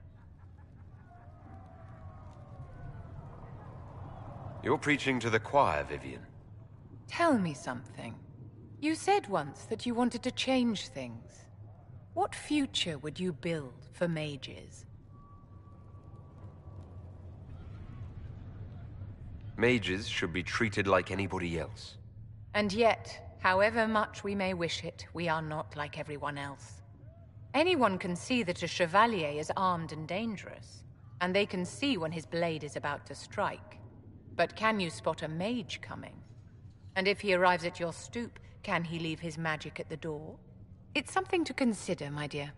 You're preaching to the choir, Vivian. Tell me something. You said once that you wanted to change things. What future would you build for mages? Mages should be treated like anybody else. And yet, however much we may wish it, we are not like everyone else. Anyone can see that a chevalier is armed and dangerous, and they can see when his blade is about to strike. But can you spot a mage coming? And if he arrives at your stoop, can he leave his magic at the door? It's something to consider, my dear.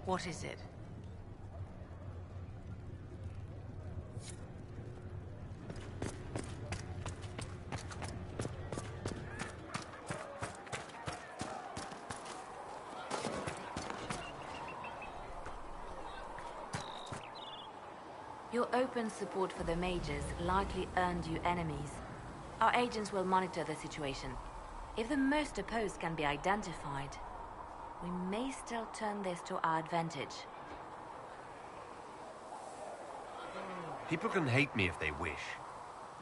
What is it? Your open support for the mages likely earned you enemies. Our agents will monitor the situation. If the most opposed can be identified, we may still turn this to our advantage. People can hate me if they wish.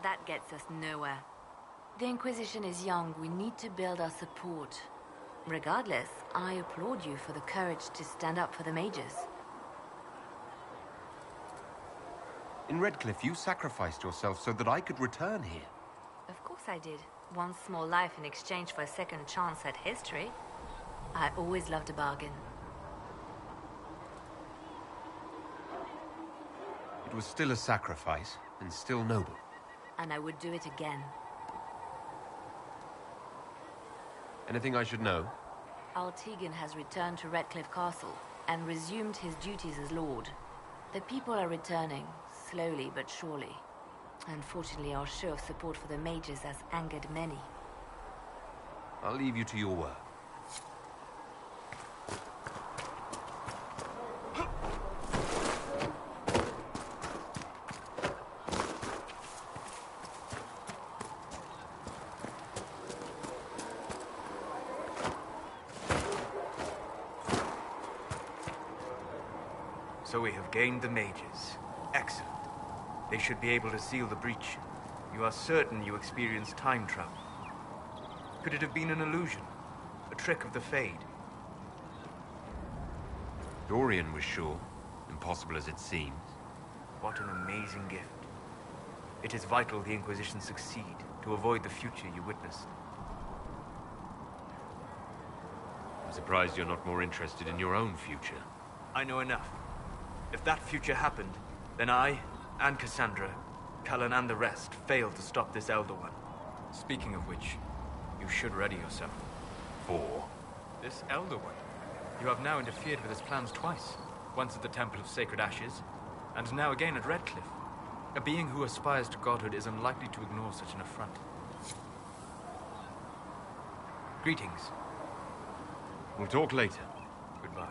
That gets us nowhere. The Inquisition is young. We need to build our support. Regardless, I applaud you for the courage to stand up for the mages. In Redcliffe, you sacrificed yourself so that I could return here. Of course I did. One small life in exchange for a second chance at history. I always loved a bargain. It was still a sacrifice, and still noble. And I would do it again. Anything I should know? Altegan has returned to Redcliffe Castle and resumed his duties as Lord. The people are returning, slowly but surely. Unfortunately, our show of support for the mages has angered many. I'll leave you to your work. So we have gained the mages. Excellent. They should be able to seal the breach. You are certain you experienced time travel? Could it have been an illusion? A trick of the Fade? Dorian was sure, impossible as it seems. What an amazing gift. It is vital the Inquisition succeed to avoid the future you witnessed. I'm surprised you're not more interested in your own future. I know enough. If that future happened, then I, and Cassandra, Cullen and the rest, failed to stop this Elder One. Speaking of which, you should ready yourself. For? This Elder One. You have now interfered with his plans twice. Once at the Temple of Sacred Ashes, and now again at Redcliffe. A being who aspires to godhood is unlikely to ignore such an affront. Greetings. We'll talk later. Goodbye.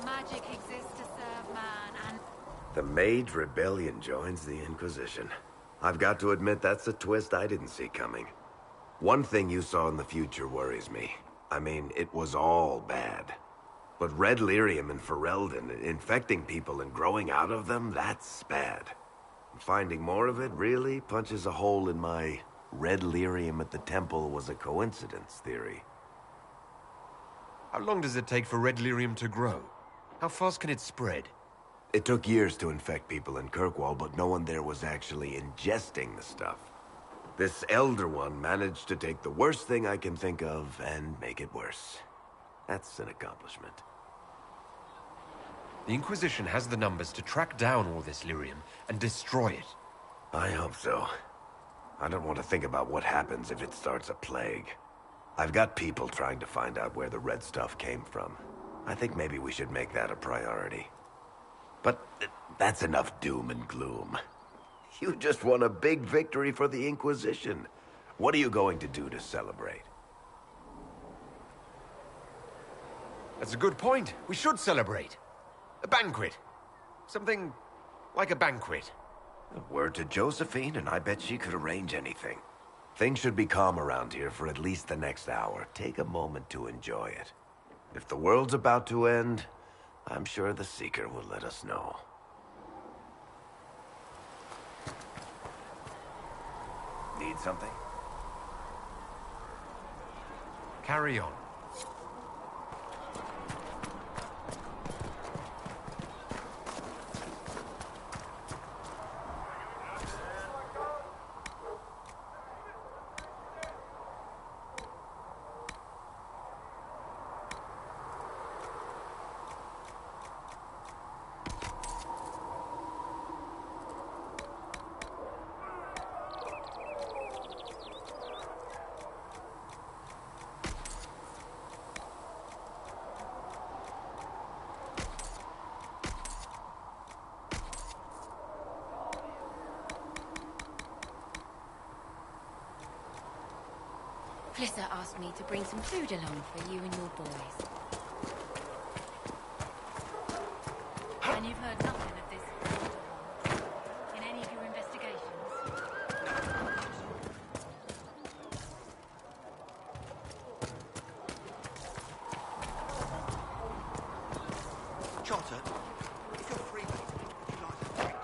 Magic exists to serve man and... The Mage Rebellion joins the Inquisition. I've got to admit that's a twist I didn't see coming. One thing you saw in the future worries me. I mean, it was all bad. But Red Lyrium and Ferelden, infecting people and growing out of them, that's bad. Finding more of it really punches a hole in my Red Lyrium at the temple was a coincidence theory. How long does it take for Red Lyrium to grow? How fast can it spread? It took years to infect people in Kirkwall, but no one there was actually ingesting the stuff. This Elder One managed to take the worst thing I can think of and make it worse. That's an accomplishment. The Inquisition has the numbers to track down all this lyrium and destroy it. I hope so. I don't want to think about what happens if it starts a plague. I've got people trying to find out where the red stuff came from. I think maybe we should make that a priority. But that's enough doom and gloom. You just won a big victory for the Inquisition. What are you going to do to celebrate? That's a good point. We should celebrate. A banquet. Something like a banquet. A word to Josephine, and I bet she could arrange anything. Things should be calm around here for at least the next hour. Take a moment to enjoy it. If the world's about to end, I'm sure the Seeker will let us know. Need something? Carry on. Flissa asked me to bring some food along for you and your boys. And you've heard nothing of this in any of your investigations? Charter, if you're free, mate, would you like a drink?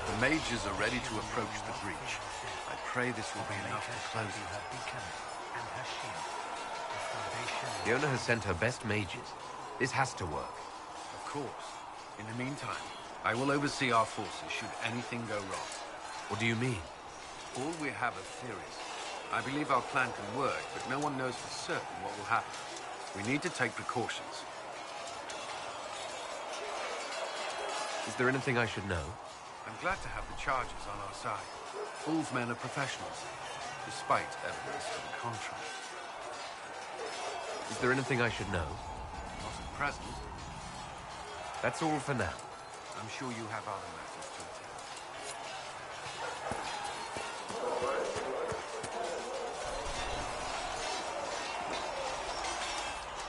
The mages are ready to approach the breach. I pray this will be enough to close it. Fiona has sent her best mages. This has to work. Of course. In the meantime, I will oversee our forces should anything go wrong. What do you mean? All we have are theories. I believe our plan can work, but no one knows for certain what will happen. We need to take precautions. Is there anything I should know? I'm glad to have the charges on our side. Bull's men are professionals, despite evidence to the contrary. Is there anything I should know? Not at present. That's all for now. I'm sure you have other matters to attend.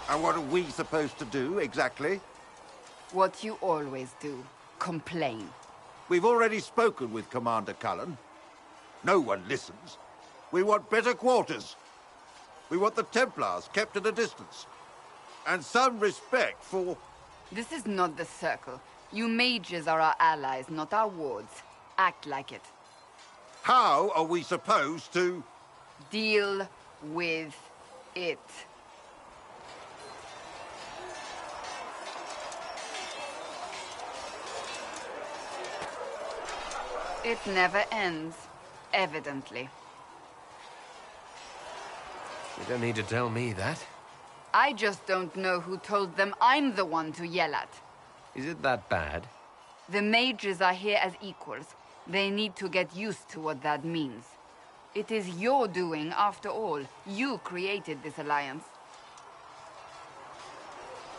And what are we supposed to do, exactly? What you always do. Complain. We've already spoken with Commander Cullen. No one listens. We want better quarters. We want the Templars kept at a distance. And some respect for... This is not the Circle. You mages are our allies, not our wards. Act like it. How are we supposed to... Deal with it. It never ends, evidently. You don't need to tell me that. I just don't know who told them I'm the one to yell at. Is it that bad? The mages are here as equals. They need to get used to what that means. It is your doing, after all. You created this alliance.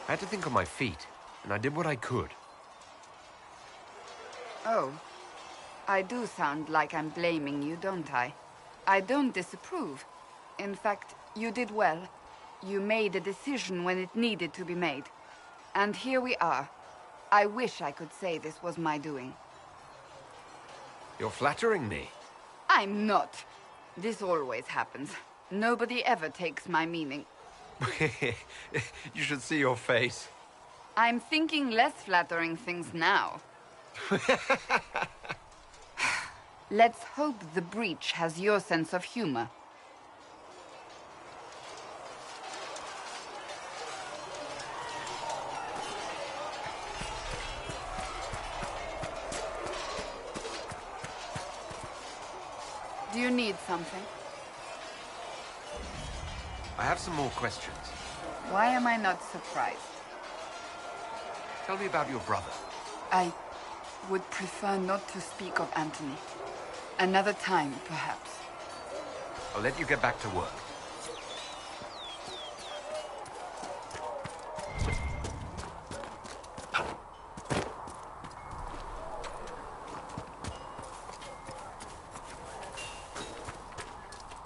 I had to think on my feet, and I did what I could. Oh. I do sound like I'm blaming you, don't I? I don't disapprove. In fact, you did well. You made a decision when it needed to be made. And here we are. I wish I could say this was my doing. You're flattering me. I'm not. This always happens. Nobody ever takes my meaning. You should see your face. I'm thinking less flattering things now. Let's hope the breach has your sense of humor. Do you need something? I have some more questions. Why am I not surprised? Tell me about your brother. I would prefer not to speak of Anthony. Another time, perhaps. I'll let you get back to work.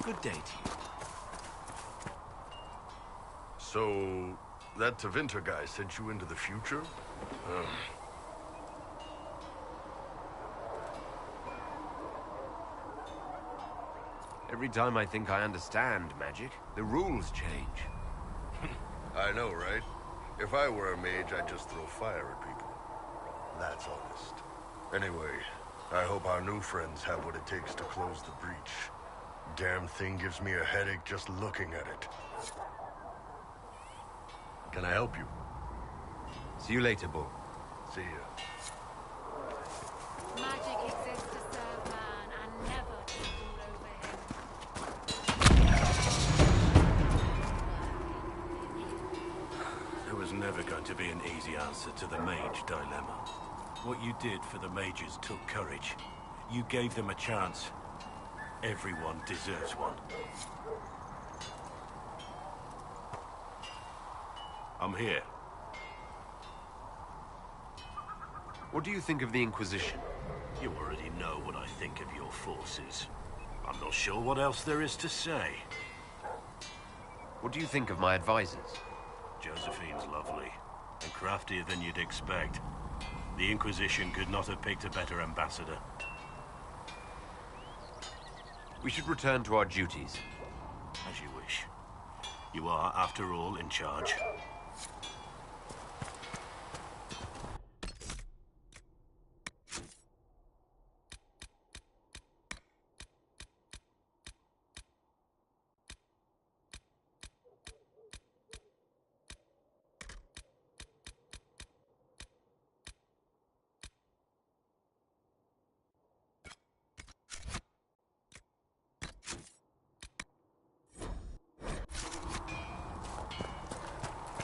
Good day to you. So, that Tevinter guy sent you into the future? Every time I think I understand magic, the rules change. I know, right? If I were a mage, I'd just throw fire at people. That's honest. Anyway, I hope our new friends have what it takes to close the breach. Damn thing gives me a headache just looking at it. Can I help you? See you later, Bull. See ya. Magic exists to serve man and never to rule over him. There was never going to be an easy answer to the mage dilemma. What you did for the mages took courage. You gave them a chance. Everyone deserves one. I'm here. What do you think of the Inquisition? You already know what I think of your forces. I'm not sure what else there is to say. What do you think of my advisors? Josephine's lovely, and craftier than you'd expect. The Inquisition could not have picked a better ambassador. We should return to our duties. As you wish. You are, after all, in charge.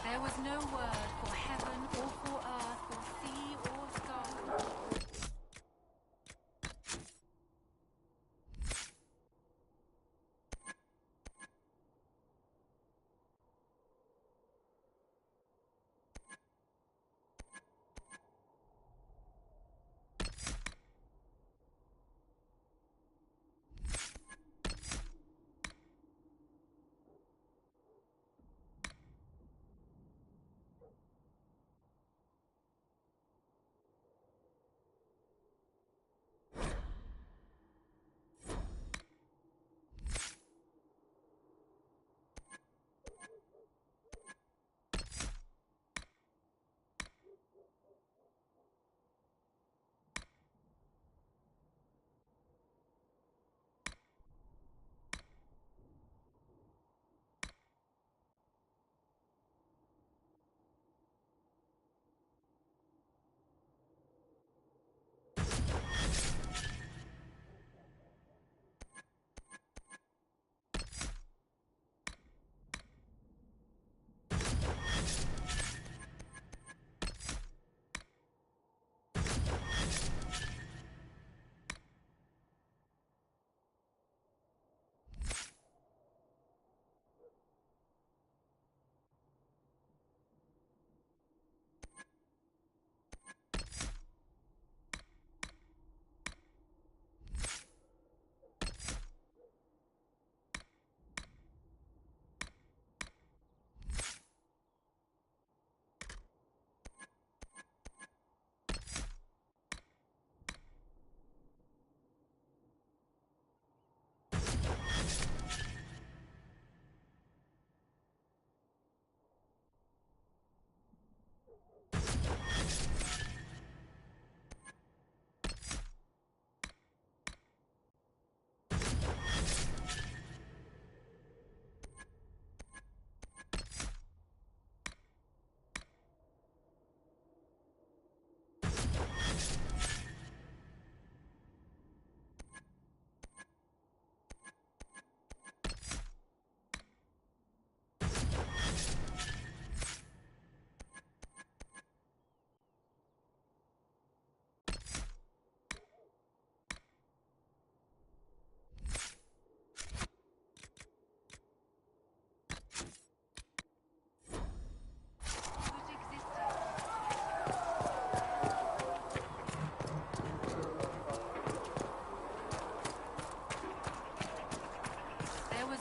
There was no word for heaven or for earth or sea or sky.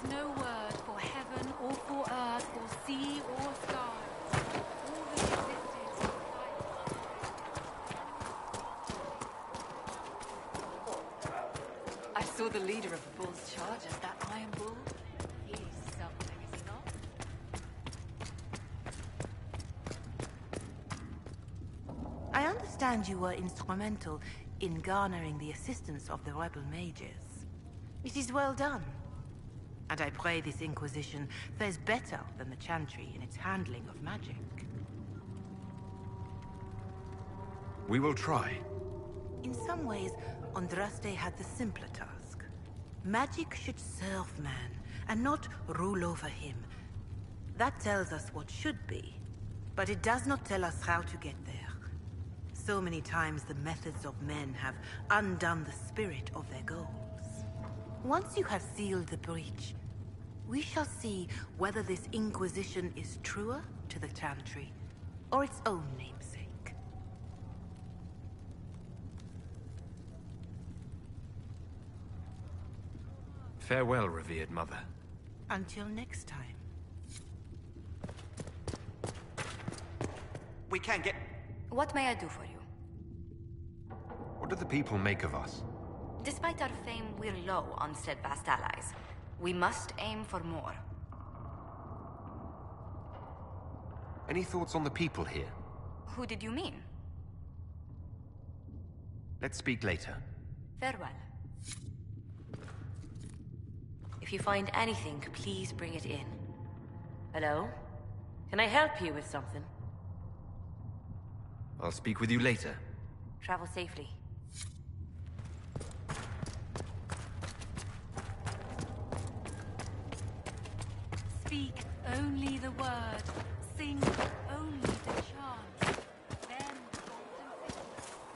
no word for heaven or for earth or sea or sky. All that existed I saw the leader of the Bull's charges, that Iron Bull. He's something, is he not? I understand you were instrumental in garnering the assistance of the rebel mages. It is well done. And I pray this Inquisition fares better than the Chantry in its handling of magic. We will try. In some ways, Andraste had the simpler task. Magic should serve man, and not rule over him. That tells us what should be, but it does not tell us how to get there. So many times the methods of men have undone the spirit of their goals. Once you have sealed the breach, we shall see whether this Inquisition is truer to the Chantry, or its own namesake. Farewell, revered mother. Until next time. We can't get... What may I do for you? What do the people make of us? Despite our fame, we're low on steadfast allies. We must aim for more. Any thoughts on the people here? Who did you mean? Let's speak later. Farewell. If you find anything, please bring it in. Hello? Can I help you with something? I'll speak with you later. Travel safely. Speak only the word. Sing only the chant. Then the golden city.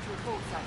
your boat, sir.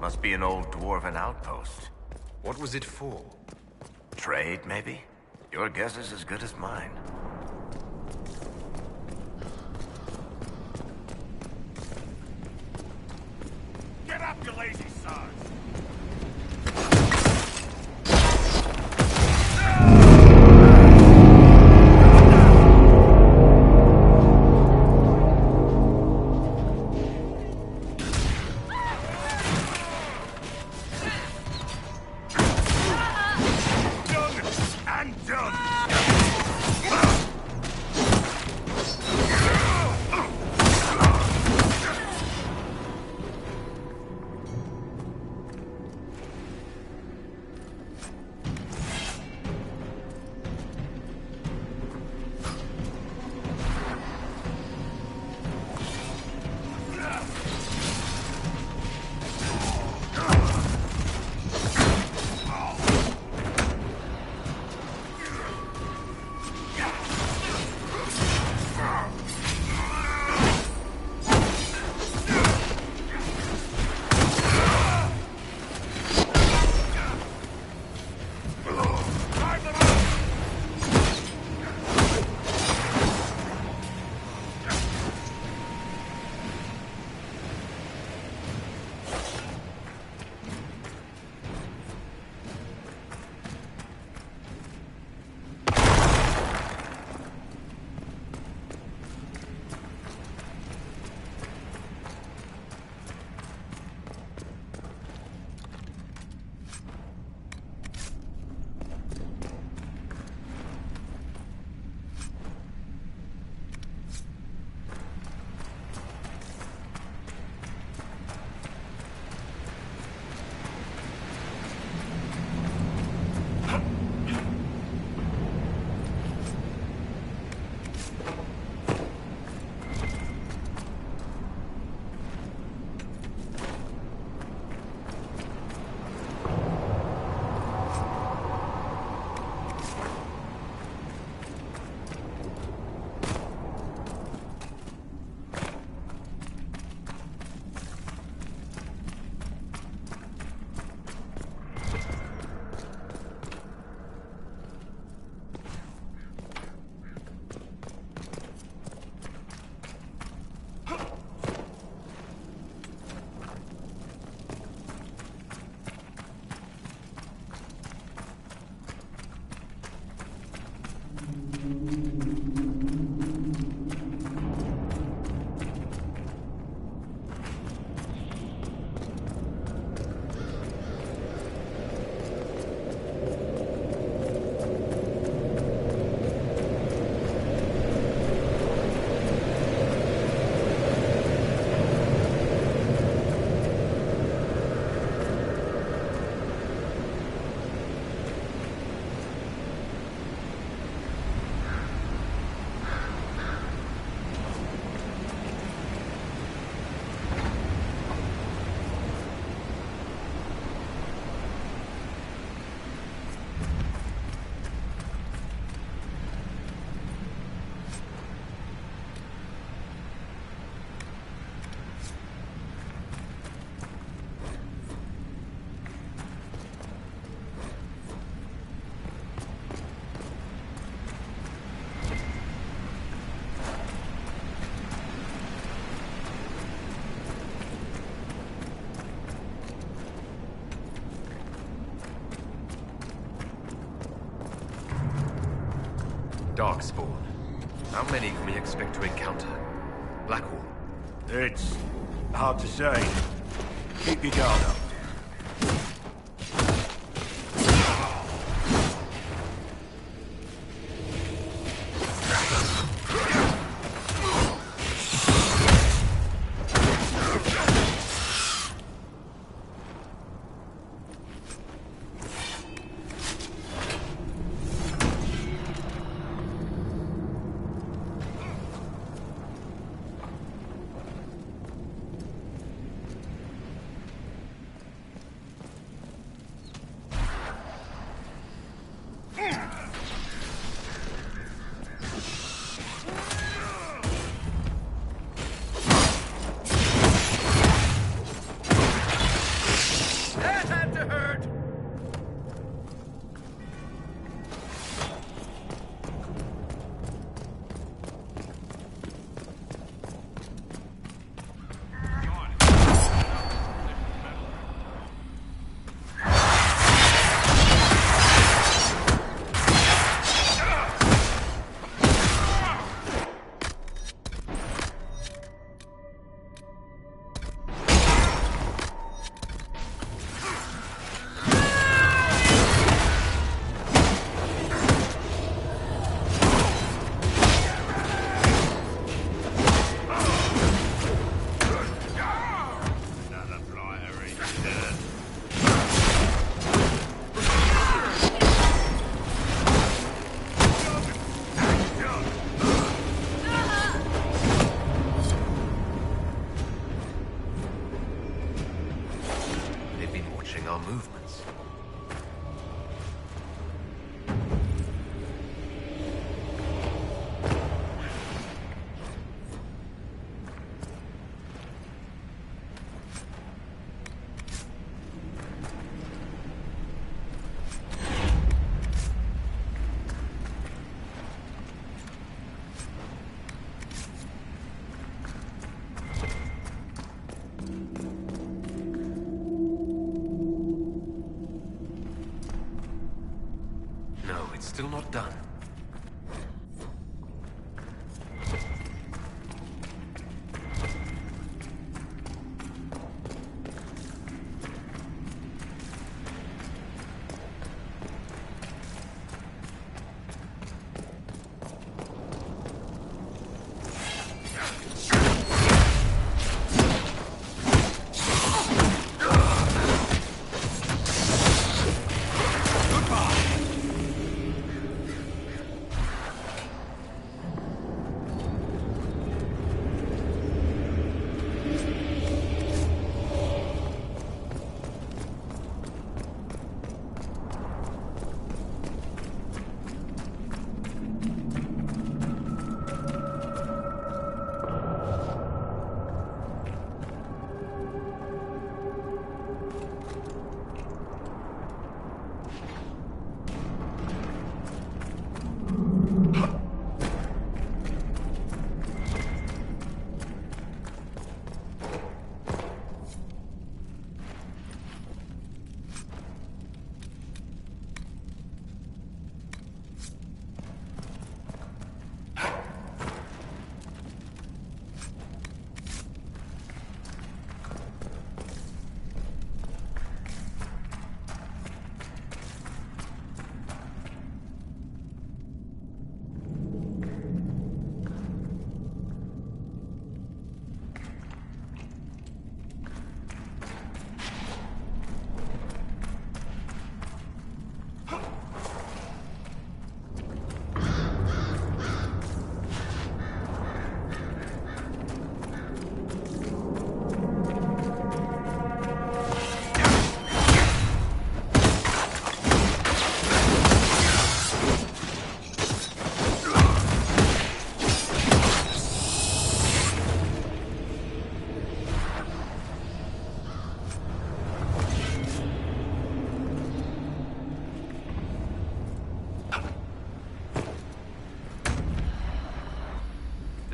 Must be an old dwarven outpost. What was it for? Trade, maybe? Your guess is as good as mine. Get up, you lazy sons! Done and done! Darkspawn. How many can we expect to encounter? Blackwall? It's hard to say. Keep your guard up. Still not done.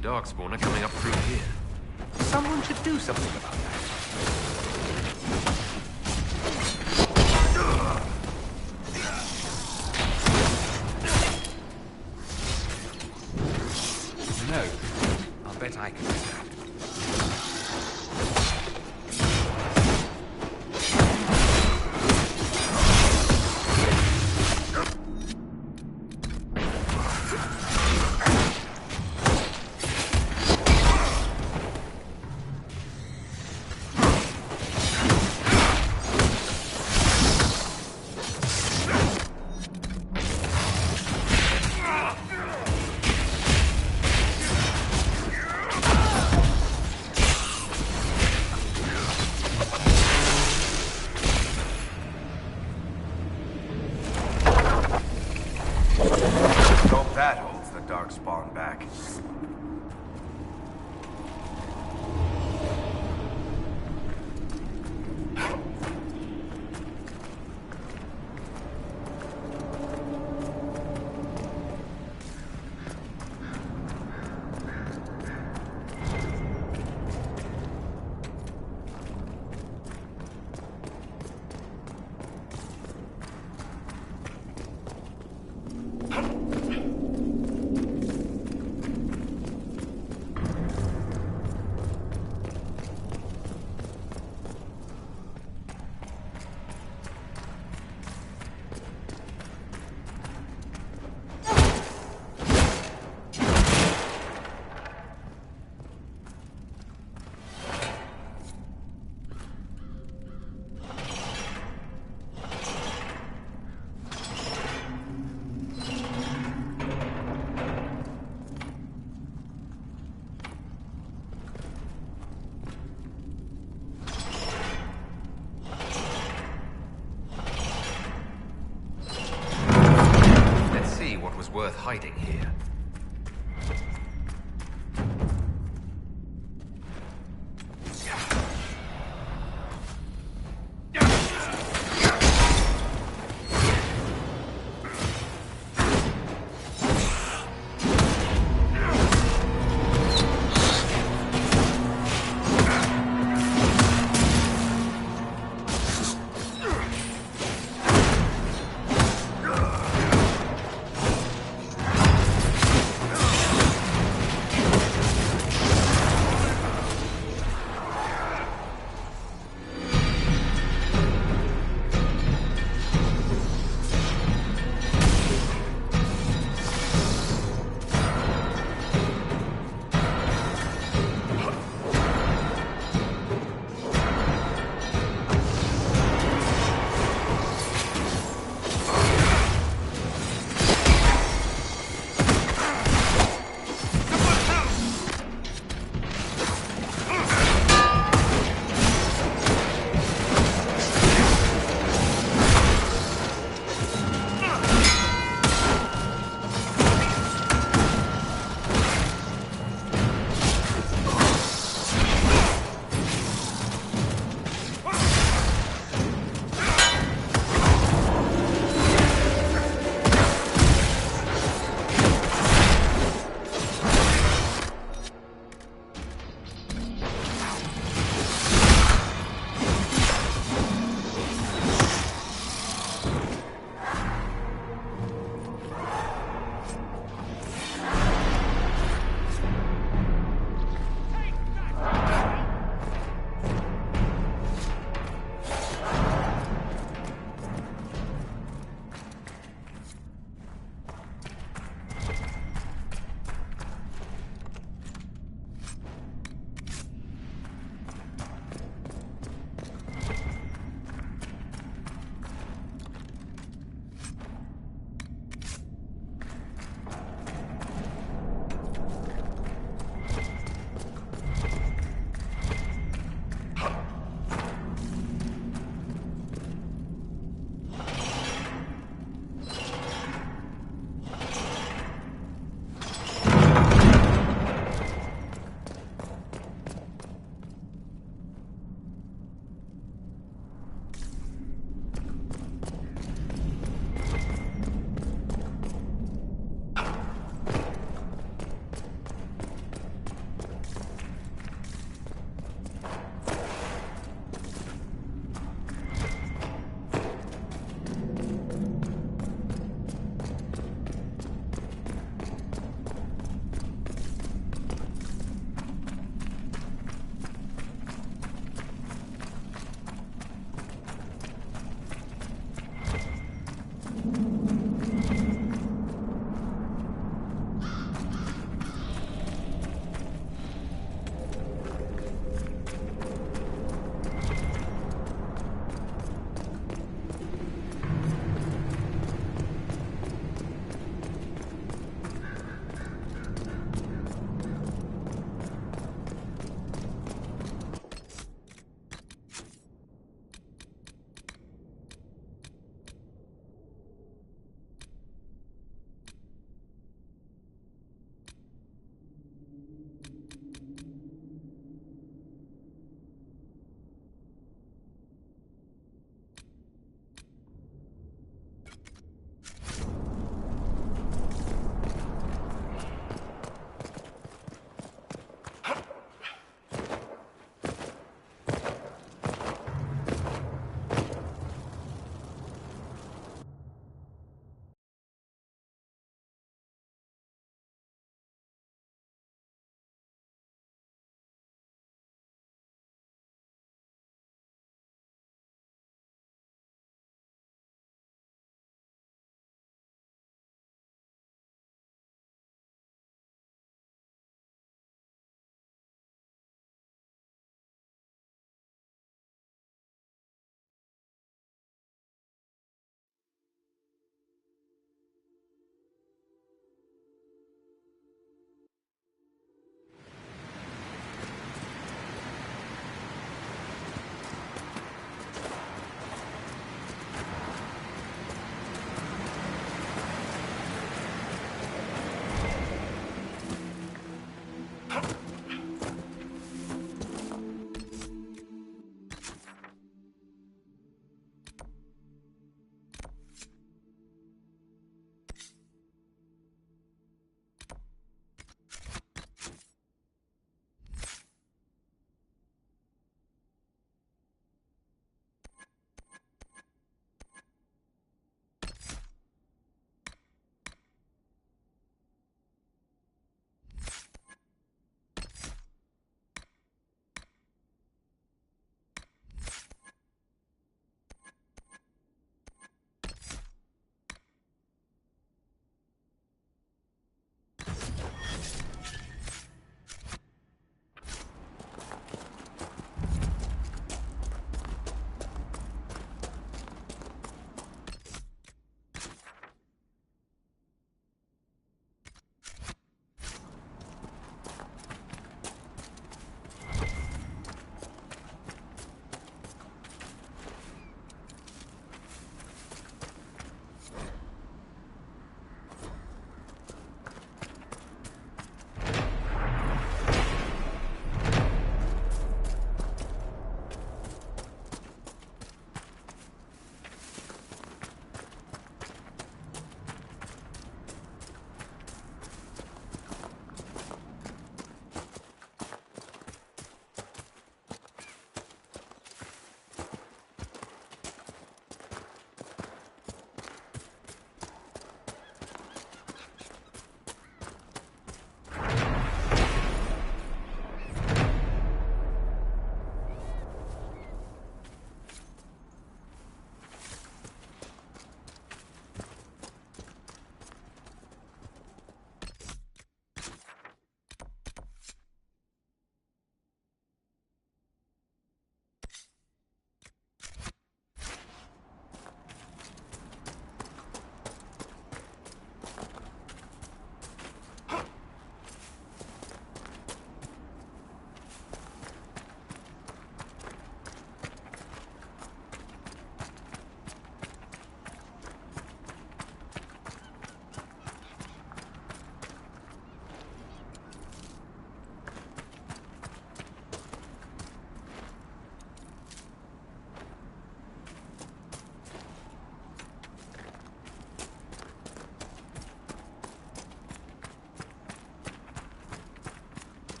Darkspawn are coming up through here. Someone should do something about that. I can accept. That holds the Darkspawn back. Worth hiding here.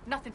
Nothing.